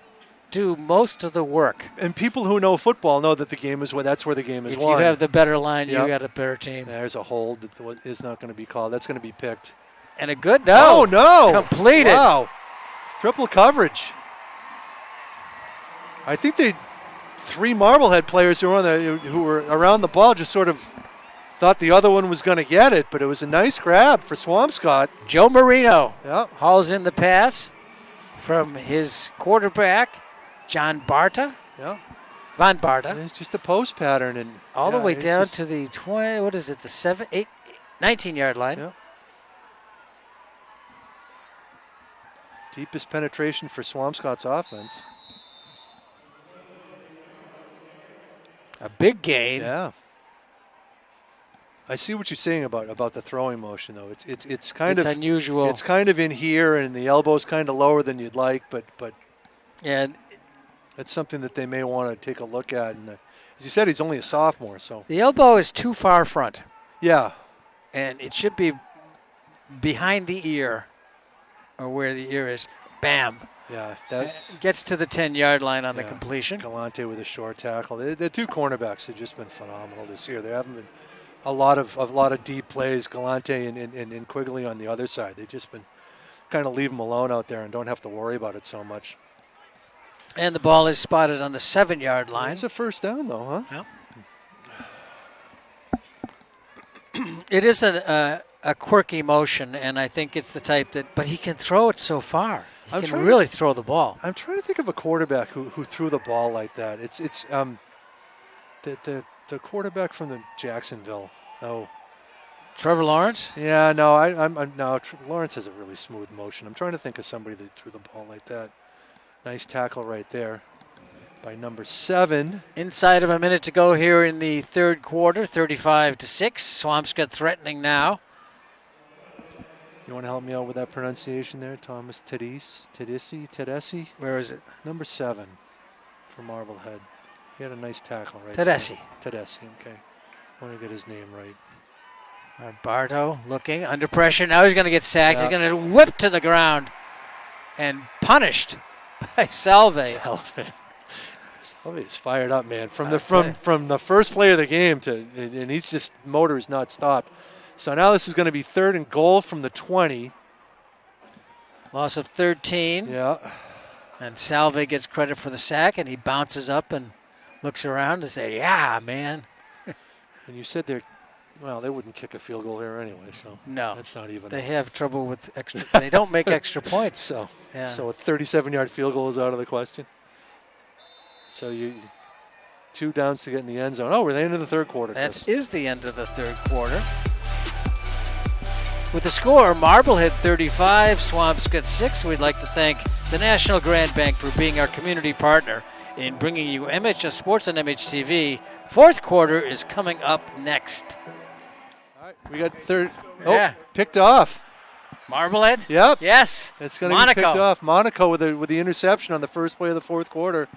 do most of the work. And people who know football know that that's where the game is won. If you have the better line, you got a better team. There's a hold that is not going to be called. That's going to be picked. And a good no. Oh, no. Completed. Wow. Triple coverage. I think three Marblehead players who were around the ball just sort of thought the other one was going to get it, but it was a nice grab for Swampscott. Joe Marino hauls in the pass from his quarterback, John Barta. Yeah. Von Barta. It's just a post pattern. And all the way down to the 20, what is it, the 19-yard line. Yeah. Deepest penetration for Swampscott's offense. A big gain. Yeah. I see what you're saying about the throwing motion, though. It's kind of unusual. It's kind of in here, and the elbow's kind of lower than you'd like, but yeah, it's something that they may want to take a look at. And as you said, he's only a sophomore, so the elbow is too far front. Yeah, and it should be behind the ear, or where the ear is. Bam. Yeah, that gets to the 10-yard line on the completion. Galante with a short tackle. The two cornerbacks have just been phenomenal this year. There haven't been a lot of deep plays. Galante and Quigley on the other side. They've just been kind of leave them alone out there and don't have to worry about it so much. And the ball is spotted on the 7-yard line. It's a first down, though, huh? Yep. It is a quirky motion, and I think it's the type that. But he can throw it so far. He can really throw the ball. I'm trying to think of a quarterback who threw the ball like that. It's the quarterback from the Jacksonville. Oh, Trevor Lawrence? Yeah, no, no. Lawrence has a really smooth motion. I'm trying to think of somebody that threw the ball like that. Nice tackle right there. by number 7. Inside of a minute to go here in the third quarter, 35-6. Swampscott threatening now. You want to help me out with that pronunciation there? Thomas Tedeschi? Where is it? Number 7 for Marblehead. He had a nice tackle right Tedeschi. Tedeschi, okay. I want to get his name right. Barto looking under pressure. Now he's going to get sacked. Yeah. He's going to whip to the ground and punished by Salve. Salve is fired up, man. From the first play of the game and he's just motor is not stopped. So now this is going to be 3rd and goal from the 20. Loss of 13. Yeah. And Salve gets credit for the sack, and he bounces up and looks around and say, "Yeah, man." And you said they wouldn't kick a field goal here anyway, so no, that's not even. They have trouble with extra. They don't make extra points. So yeah. So a 37-yard field goal is out of the question. So 2 downs to get in the end zone. Oh, we're at the end of the third quarter. That is the end of the third quarter. With the score, Marblehead 35, Swampscott 6. We'd like to thank the National Grand Bank for being our community partner in bringing you MHS Sports on MHTV. Fourth quarter is coming up next. All right, we got third. Yeah. Picked off. Marblehead? Yep. Yes. It's going to be picked off. Monaco with the interception on the first play of the fourth quarter.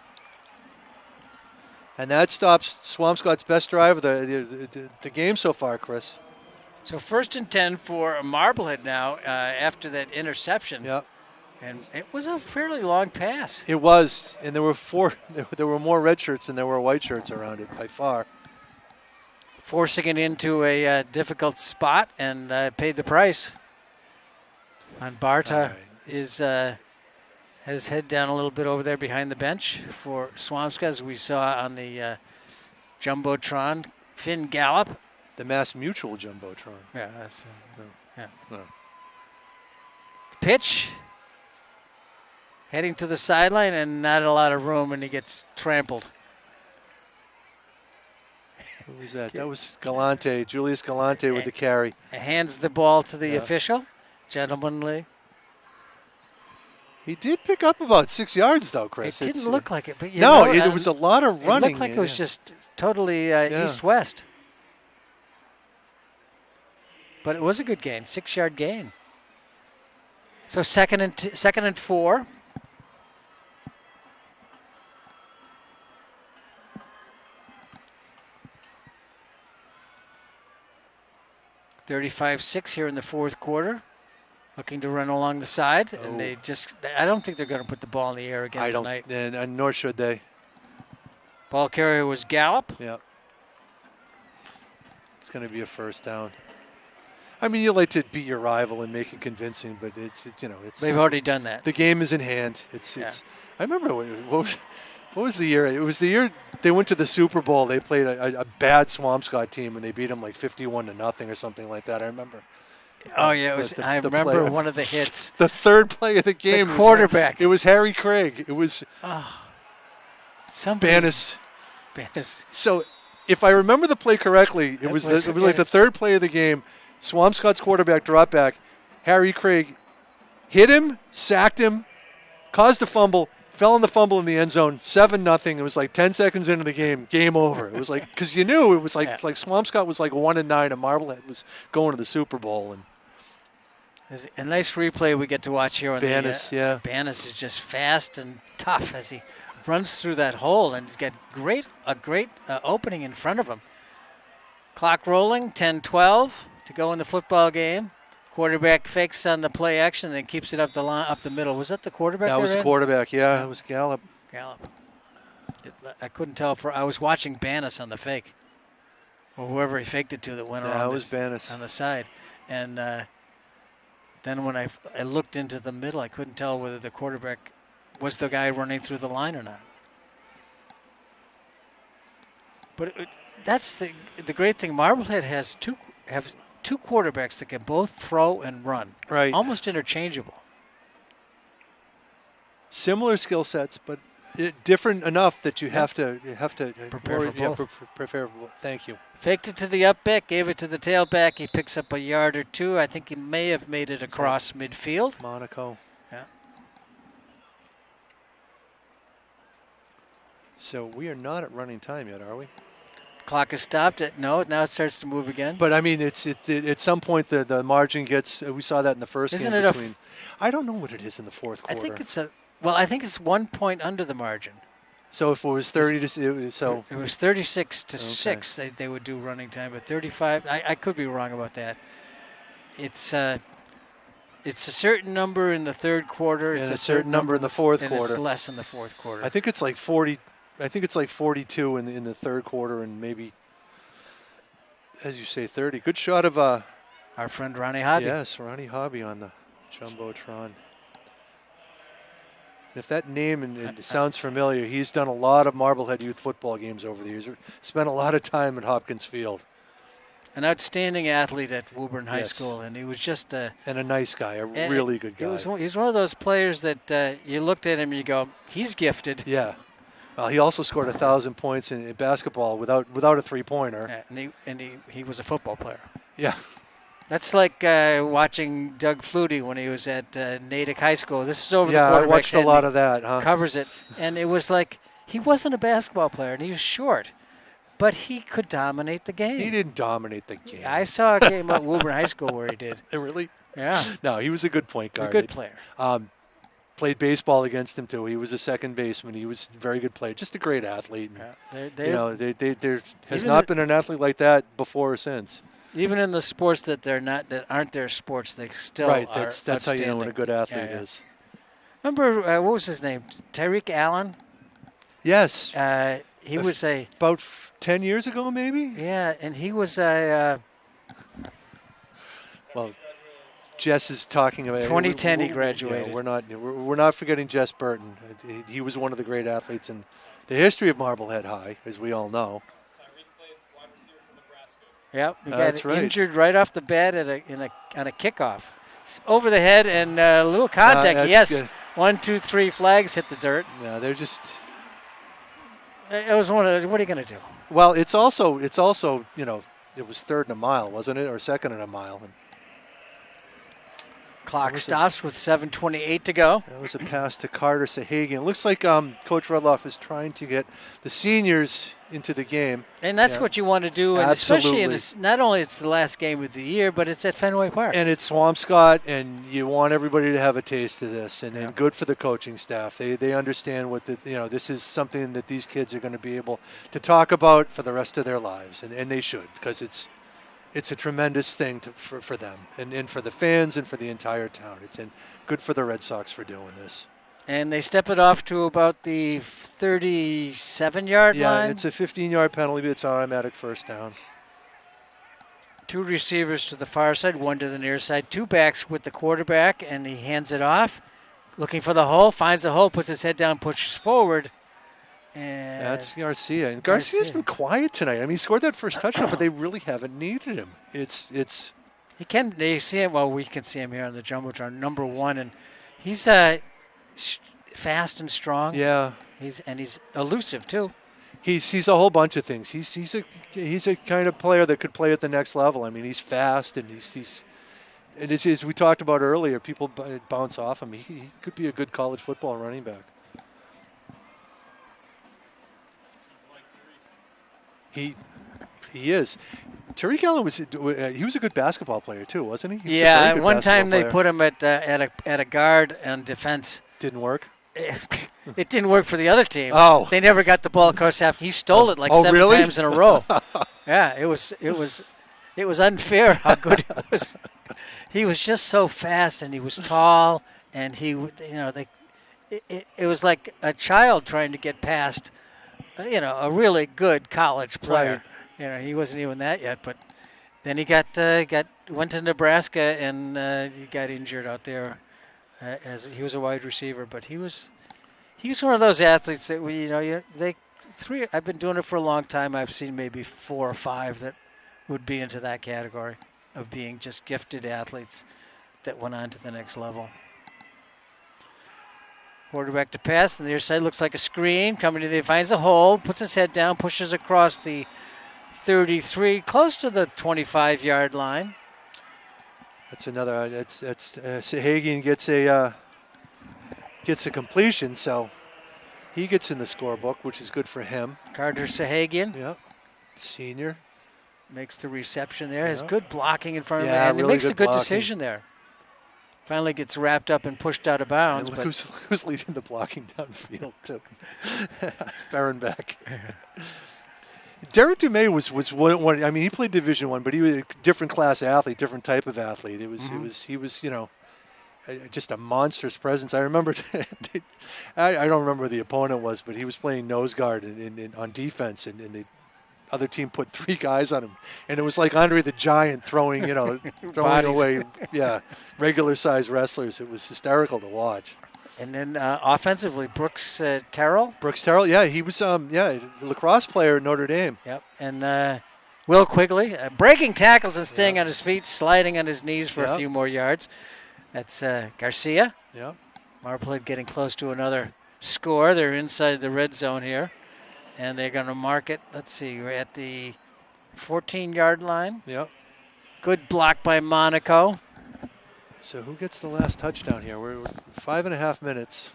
And that stops Swampscott's best drive of the game so far, Chris. So 1st and 10 for Marblehead now after that interception. Yep. And it was a fairly long pass. It was, and there were more red shirts than there were white shirts around it by far. Forcing it into a difficult spot and paid the price. And Barta has his head down a little bit over there behind the bench for Swampscott, as we saw on the Jumbotron. Finn Gallup. The Mass Mutual Jumbotron. Yeah, that's yeah. No. Pitch. Heading to the sideline and not a lot of room, and he gets trampled. Who was that? That was Galante, Julius Galante with the carry. Hands the ball to the official. Gentlemanly. He did pick up about 6 yards, though, Chris. It didn't look like it, but it was a lot of running. It looked like it was just totally east-west. But it was a good gain, 6-yard gain. So second and 4. $35-6 here in the fourth quarter. Looking to run along the side, and I don't think they're going to put the ball in the air again tonight. And nor should they. Ball carrier was Gallup. Yeah. It's going to be a first down. I mean, you like to beat your rival and make it convincing, but it's. They've already done that. The game is in hand. It's. I remember what was the year? It was the year they went to the Super Bowl. They played a bad Swampscott team and they beat them like 51-0 or something like that. I remember. Oh yeah, it was. I remember one of the hits. The third play of the game. The quarterback. It was Harry Craig. It was. Bannis. So, if I remember the play correctly, it was like the third play of the game. Swampscott's quarterback dropped back. Harry Craig hit him, sacked him, caused a fumble, fell on the fumble in the end zone, 7-0. It was like 10 seconds into the game, game over. It was like, because you knew it was like Swampscott was like 1-9 and Marblehead was going to the Super Bowl. And there's a nice replay we get to watch here on Bannis, Bannis is just fast and tough as he runs through that hole, and he's got a great opening in front of him. Clock rolling, 10-12 to go in the football game. Quarterback fakes on the play action and then keeps it up the middle. Was that the quarterback? That was the quarterback, yeah. It was Gallup. I couldn't tell. I was watching Bannis on the fake, or whoever he faked it to that went around. That was Bannis on the side, and then when I looked into the middle, I couldn't tell whether the quarterback was the guy running through the line or not. But that's the great thing. Marblehead has two quarterbacks that can both throw and run. Right. Almost interchangeable. Similar skill sets, but different enough that you have to prepare for both. Prepare for both. Thank you. Faked it to the up back, gave it to the tailback. He picks up a yard or two. I think he may have made it across midfield. Monaco. Yeah. So we are not at running time yet, are we? Clock is stopped. No, now it starts to move again. But I mean, at some point the margin gets. We saw that in the first Isn't game it between. I don't know what it is in the fourth quarter. I think it's 1 point under the margin. So if it was 30 to it was 36 to 6. They would do running time, but 35. I could be wrong about that. It's a certain number in the third quarter. And it's a certain number in the fourth quarter. It's less in the fourth quarter. I think it's like 40. I think it's like 42 in the third quarter, and maybe, as you say, 30. Good shot of our friend Ronnie Hobby. Yes, Ronnie Hobby on the jumbotron. If that name sounds familiar, he's done a lot of Marblehead youth football games over the years. Spent a lot of time at Hopkins Field. An outstanding athlete at Woburn High Yes. School, and he was just and a nice guy, a really good guy. He's one of those players that you looked at him and you go, he's gifted. Yeah. He also scored 1,000 points in basketball without a three-pointer. And he was a football player. Yeah. That's like watching Doug Flutie when he was at Natick High School. This is over the Yeah, I quarterback's watched a head, lot and of that. Huh? Covers it, and it was like he wasn't a basketball player, and he was short, but he could dominate the game. He didn't dominate the game. I saw a game at Woburn High School where he did. Really? Yeah. No, he was a good point guard. A good player. Played baseball against him too. He was a second baseman. He was a very good player. Just a great athlete. Yeah. There has not been an athlete like that before or since. Even in the sports that aren't their sports, they still right. are That's how you know what a outstanding. good athlete Yeah. is. Remember what was his name? Tyreek Allen. Yes. He was about 10 years ago, maybe. Yeah, and he was a. Well, Jess is talking about 2010 he graduated. Yeah, we're not forgetting Jess Burton. He was one of the great athletes in the history of Marblehead High, as we all know. Yep, he got That's right. injured right off the bat on a kickoff. It's over the head and a little contact. That's Yes, good. 1, 2, 3 flags hit the dirt. Yeah, they're just. It was one of those. What are you going to do? Well, it's also it was third and a mile, wasn't it, or second and a mile? And clock stops with 7:28 to go. That was a pass to Carter Sahagian. It looks like Coach Rudloff is trying to get the seniors into the game. And that's what you want to do, and Absolutely. especially not only it's the last game of the year, but it's at Fenway Park. And it's Swampscott, and you want everybody to have a taste of this, and good for the coaching staff. They understand what this is something that these kids are going to be able to talk about for the rest of their lives, and they should, because it's a tremendous thing for them, and for the fans, and for the entire town. It's good for the Red Sox for doing this. And they step it off to about the 37-yard line. Yeah, it's a 15-yard penalty, but it's automatic first down. 2 receivers to the far side, 1 to the near side. 2 backs with the quarterback, and he hands it off. Looking for the hole, finds the hole, puts his head down, pushes forward. And that's Garcia. And Garcia's been quiet tonight. I mean, he scored that first touchdown, but they really haven't needed him. It's. They see him. Well, we can see him here on the jumbotron, number 1, and he's fast and strong. Yeah. He's elusive too. He's a whole bunch of things. He's a kind of player that could play at the next level. I mean, he's fast, and and as we talked about earlier, people bounce off him. He could be a good college football running back. He is. Tariq Allen was a good basketball player too, wasn't he? He was a very good one time they basketball put him at a guard on defense. Didn't work. It didn't work for the other team. Oh, they never got the ball across half. He stole it like 7 really? times in a row. Yeah, it was unfair how good it was. He was just so fast, and he was tall, and it was like a child trying to get past, a really good college player. Right. He wasn't even that yet, but then he went to Nebraska and he got injured out there. As he was a wide receiver, but he was one of those athletes that I've been doing it for a long time. I've seen maybe 4 or 5 that would be into that category of being just gifted athletes that went on to the next level. Quarterback to pass, and the other side looks like a screen. Coming to the finds a hole, puts his head down, pushes across the 33, close to the 25-yard line. That's another. Sahagian gets a completion. So He gets in the scorebook, which is good for him. Carter Sahagian. Yep. Senior. Makes the reception there. Has Yep. good blocking in front of him. Yeah, And really he makes a good blocking. decision there. Finally gets wrapped up and pushed out of bounds. And But who's leading the blocking downfield, too? Ferenbeck. Derek Dumais was one. I mean, he played Division I, but he was a different class athlete, different type of athlete. He was just a monstrous presence. I remember. I don't remember who the opponent was, but he was playing nose guard on defense, and the other team put 3 guys on him, and it was like Andre the Giant throwing away, regular-sized wrestlers. It was hysterical to watch. And then offensively, Brooks Terrell. Brooks Terrell, yeah, he was a lacrosse player at Notre Dame. Yep, and Will Quigley breaking tackles and staying on his feet, sliding on his knees for a few more yards. That's Garcia. Yeah. Marblehead getting close to another score. They're inside the red zone here, and they're going to mark it. Let's see, we're at the 14-yard line. Yep. Good block by Monaco. So who gets the last touchdown here? We're 5.5 minutes.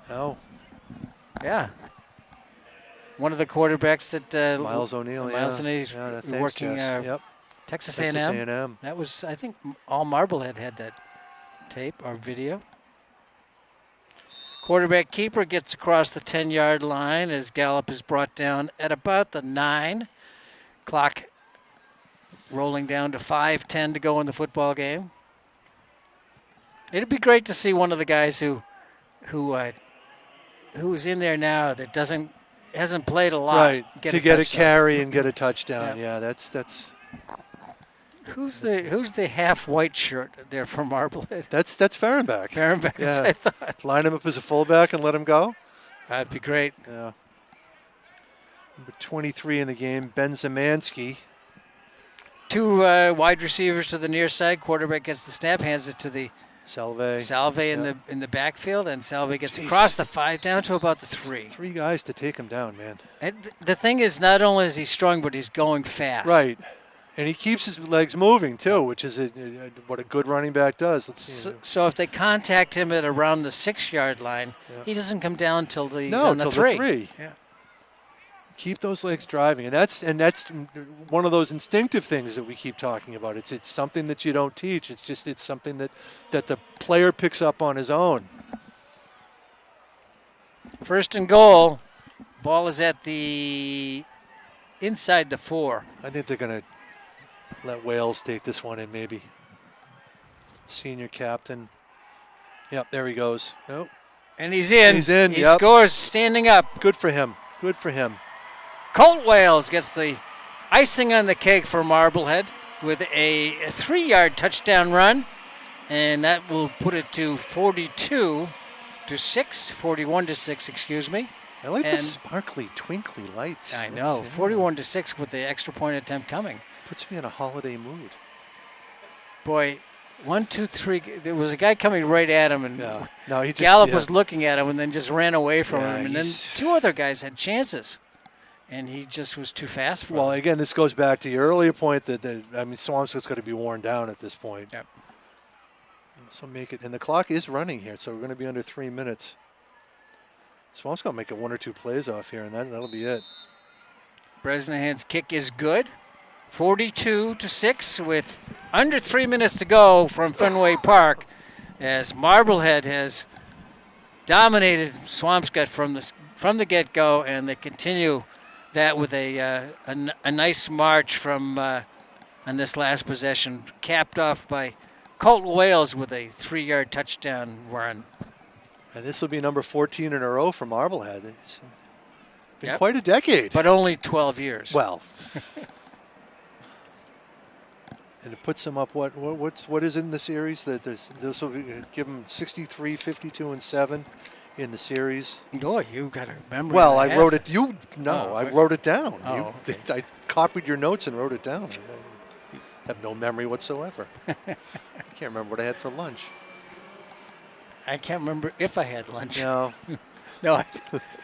Oh. Yeah. One of the quarterbacks that Miles O'Neill. Miles O'Neill's working Texas A&M. That was, I think, all Marblehead had that tape or video. Quarterback keeper gets across the 10-yard line as Gallup is brought down at about the 9. Clock rolling down to 5:10 to go in the football game. It'd be great to see one of the guys who's in there now that hasn't played a lot. Right, to get a carry and get a touchdown. Yeah, that's. Who's the half white shirt there from Marblehead? That's Ferenbeck. Ferenbeck, yeah. I thought. Line him up as a fullback and let him go. That'd be great. Yeah. Number 23 in the game, Ben Zemansky. 2 wide receivers to the near side. Quarterback gets the snap, hands it to the Salve in the backfield, and Salve gets across the 5 down to about the 3. 3 guys to take him down, man. And the thing is, not only is he strong, but he's going fast. Right. And he keeps his legs moving, too, which is what a good running back does. Let's see. So if they contact him at around the 6-yard line, he doesn't come down till he's on the 3. The 3. Yeah. Keep those legs driving, and that's one of those instinctive things that we keep talking about. It's something that you don't teach. It's something that the player picks up on his own. First and goal. Ball is at the inside the 4. I think they're going to let Wales take this one in, maybe. Senior captain. Yep, there he goes. Nope. And he's in. He's in. He scores standing up. Good for him. Good for him. Colt Wales gets the icing on the cake for Marblehead with a 3-yard touchdown run, and that will put it to 41 to 6, excuse me. I like the sparkly, twinkly lights. I know, 41 to 6 with the extra point attempt coming. Puts me in a holiday mood. Boy, 1, 2, 3. There was a guy coming right at him, and he Gallup was looking at him and then just ran away from him. And then 2 other guys had chances, and he just was too fast for him. Well, again, this goes back to your earlier point that Swampscott's got to be worn down at this point. Yep. So make it, and the clock is running here, so we're going to be under 3 minutes. Swampscott will make 1 or 2 plays off here, and that'll be it. Bresnahan's kick is good. 42 to 6 with under 3 minutes to go from Fenway Park, as Marblehead has dominated Swampscott from the get-go, and they continue that with a nice march from on this last possession, capped off by Colt Wales with a 3-yard touchdown run. And this will be number 14 in a row for Marblehead. It's been quite a decade. But only 12 years. Well. And it puts them up, what is in the series? This will give them 63, 52, and 7 in the series. Oh, you got a memory. Well, I wrote it. I wrote it down. Oh, okay. I copied your notes and wrote it down. I have no memory whatsoever. I can't remember what I had for lunch. I can't remember if I had lunch. No. No,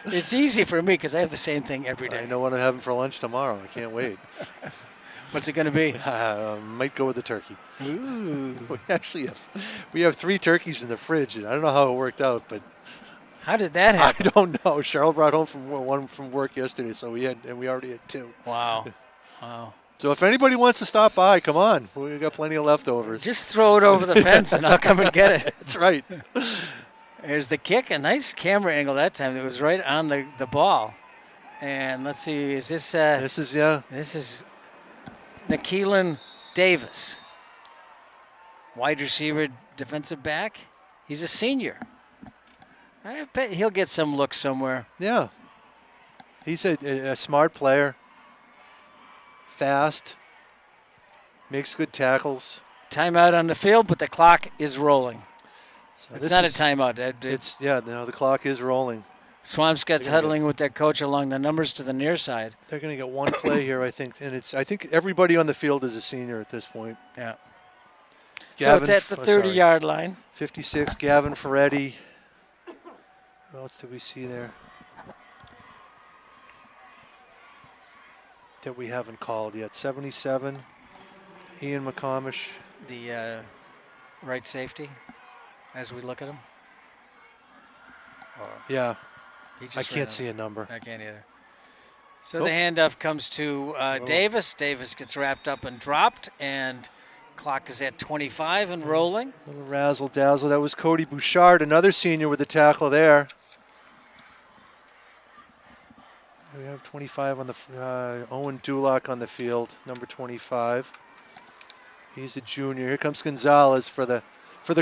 it's easy for me because I have the same thing every day. I know what I'm having for lunch tomorrow. I can't wait. What's it going to be? Might go with the turkey. Ooh. We have 3 turkeys in the fridge, and I don't know how it worked out, but how did that happen? I don't know. Cheryl brought home one from work yesterday, so we already had 2. Wow. Wow. So if anybody wants to stop by, come on. We got plenty of leftovers. Just throw it over the fence, and I'll come and get it. That's right. There's the kick. A nice camera angle that time. It was right on the ball. And let's see, is this? This is Nakeelan Davis, wide receiver, defensive back. He's a senior. I bet he'll get some looks somewhere. Yeah. He's a smart player. Fast. Makes good tackles. Timeout on the field, but the clock is rolling. So it's not a timeout. The clock is rolling. Swampscott's huddling with their coach along the numbers to the near side. They're going to get one play here, I think, and I think everybody on the field is a senior at this point. Yeah. Gavin, so it's at the 30-yard line. 56, Gavin Ferretti. What else did we see there that we haven't called yet? 77, Ian McComish. The right safety, as we look at him. Yeah. I can't see a number. I can't either. So the handoff comes to Davis. Davis gets wrapped up and dropped, and clock is at 25 and rolling. A little razzle-dazzle. That was Cody Bouchard, another senior with the tackle there. We have 25 on the Owen Dulock on the field, number 25. He's a junior. Here comes Gonzalez for the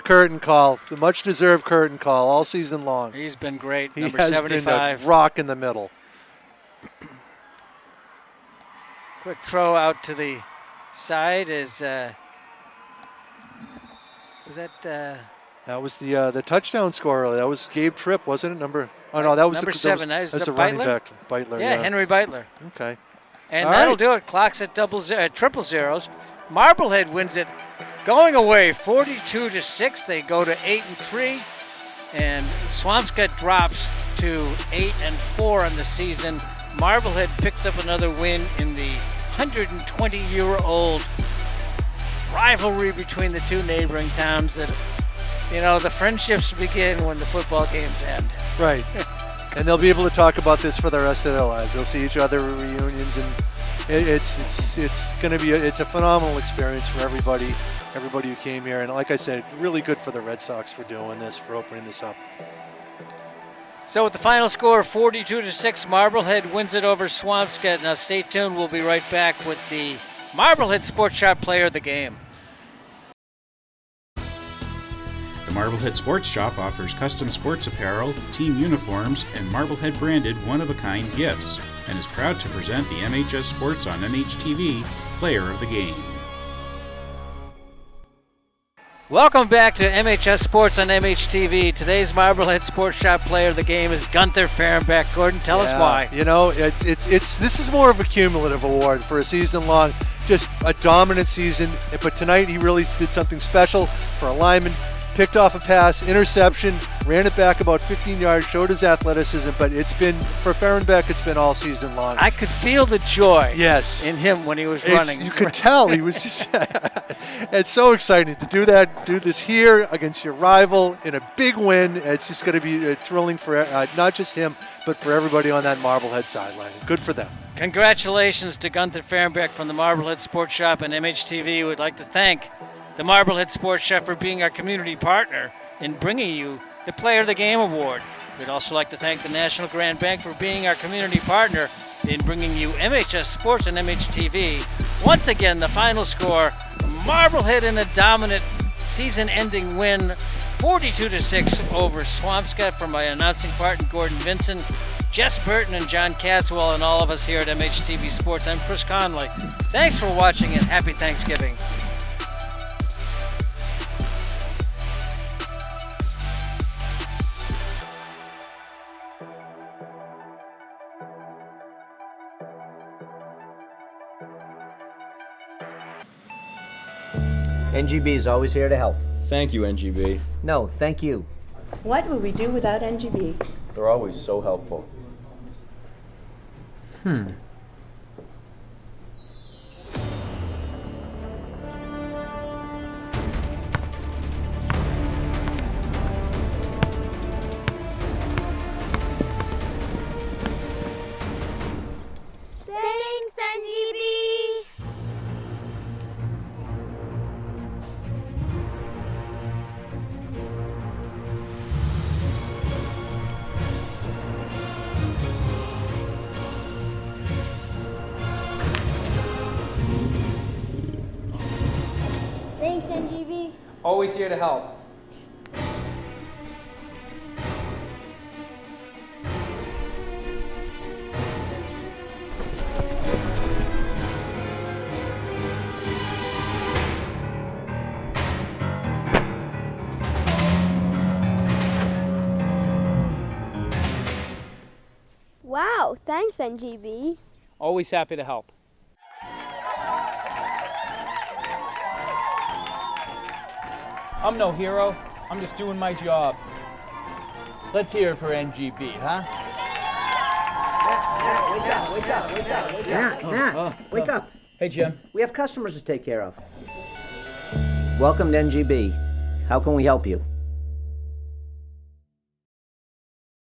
curtain call, the much-deserved curtain call all season long. He's been great, he number has 75. Been a rock in the middle. Quick throw out to the side is, was that? That was the touchdown scorer. That was Gabe Tripp, wasn't it? That was number 7. That's the the running Beitler? back, Beitler. Yeah, Henry Beitler. Okay. And all that'll right. do it. Clock's at triple zeros. Marblehead wins it. Going away, 42-6. They go to 8-3, and Swampscott drops to 8-4 on the season. Marblehead picks up another win in the 120-year-old rivalry between the two neighboring towns. That, the friendships begin when the football games end. Right, and they'll be able to talk about this for the rest of their lives. They'll see each other at reunions, and it's going to be a phenomenal experience for everybody who came here. And like I said, really good for the Red Sox for doing this, for opening this up. So with the final score, 42-6, Marblehead wins it over Swampscott. Now stay tuned. We'll be right back with the Marblehead Sports Shop Player of the Game. The Marblehead Sports Shop offers custom sports apparel, team uniforms, and Marblehead branded one-of-a-kind gifts, and is proud to present the MHS Sports on MHTV Player of the Game. Welcome back to MHS Sports on MHTV. Today's Marblehead Sports Shop Player of the Game is Gunther Fahrenbach. Gordon, tell us why. This is more of a cumulative award for a season long, just a dominant season. But tonight he really did something special for a lineman. Picked off a pass, interception, ran it back about 15 yards, showed his athleticism, but for Fahrenbach, it's been all season long. I could feel the joy in him when he was running. You could tell he was just, it's so exciting to do this here against your rival in a big win. It's just going to be thrilling for not just him, but for everybody on that Marblehead sideline. Good for them. Congratulations to Gunther Fahrenbach from the Marblehead Sports Shop and MHTV. We'd like to thank the Marblehead Sports Shop for being our community partner in bringing you the Player of the Game Award. We'd also like to thank the National Grand Bank for being our community partner in bringing you MHS Sports and MHTV. Once again, the final score, Marblehead in a dominant season-ending win, 42-6 over Swampscott. From my announcing partner, Gordon Vincent, Jess Burton, and John Caswell, and all of us here at MHTV Sports, I'm Chris Conley. Thanks for watching, and happy Thanksgiving. NGB is always here to help. Thank you, NGB. No, thank you. What would we do without NGB? They're always so helpful. Always here to help. Wow, thanks, NGB. Always happy to help. I'm no hero. I'm just doing my job. Let's hear it for NGB, huh? Wake up. Hey, Jim. We have customers to take care of. Welcome to NGB. How can we help you?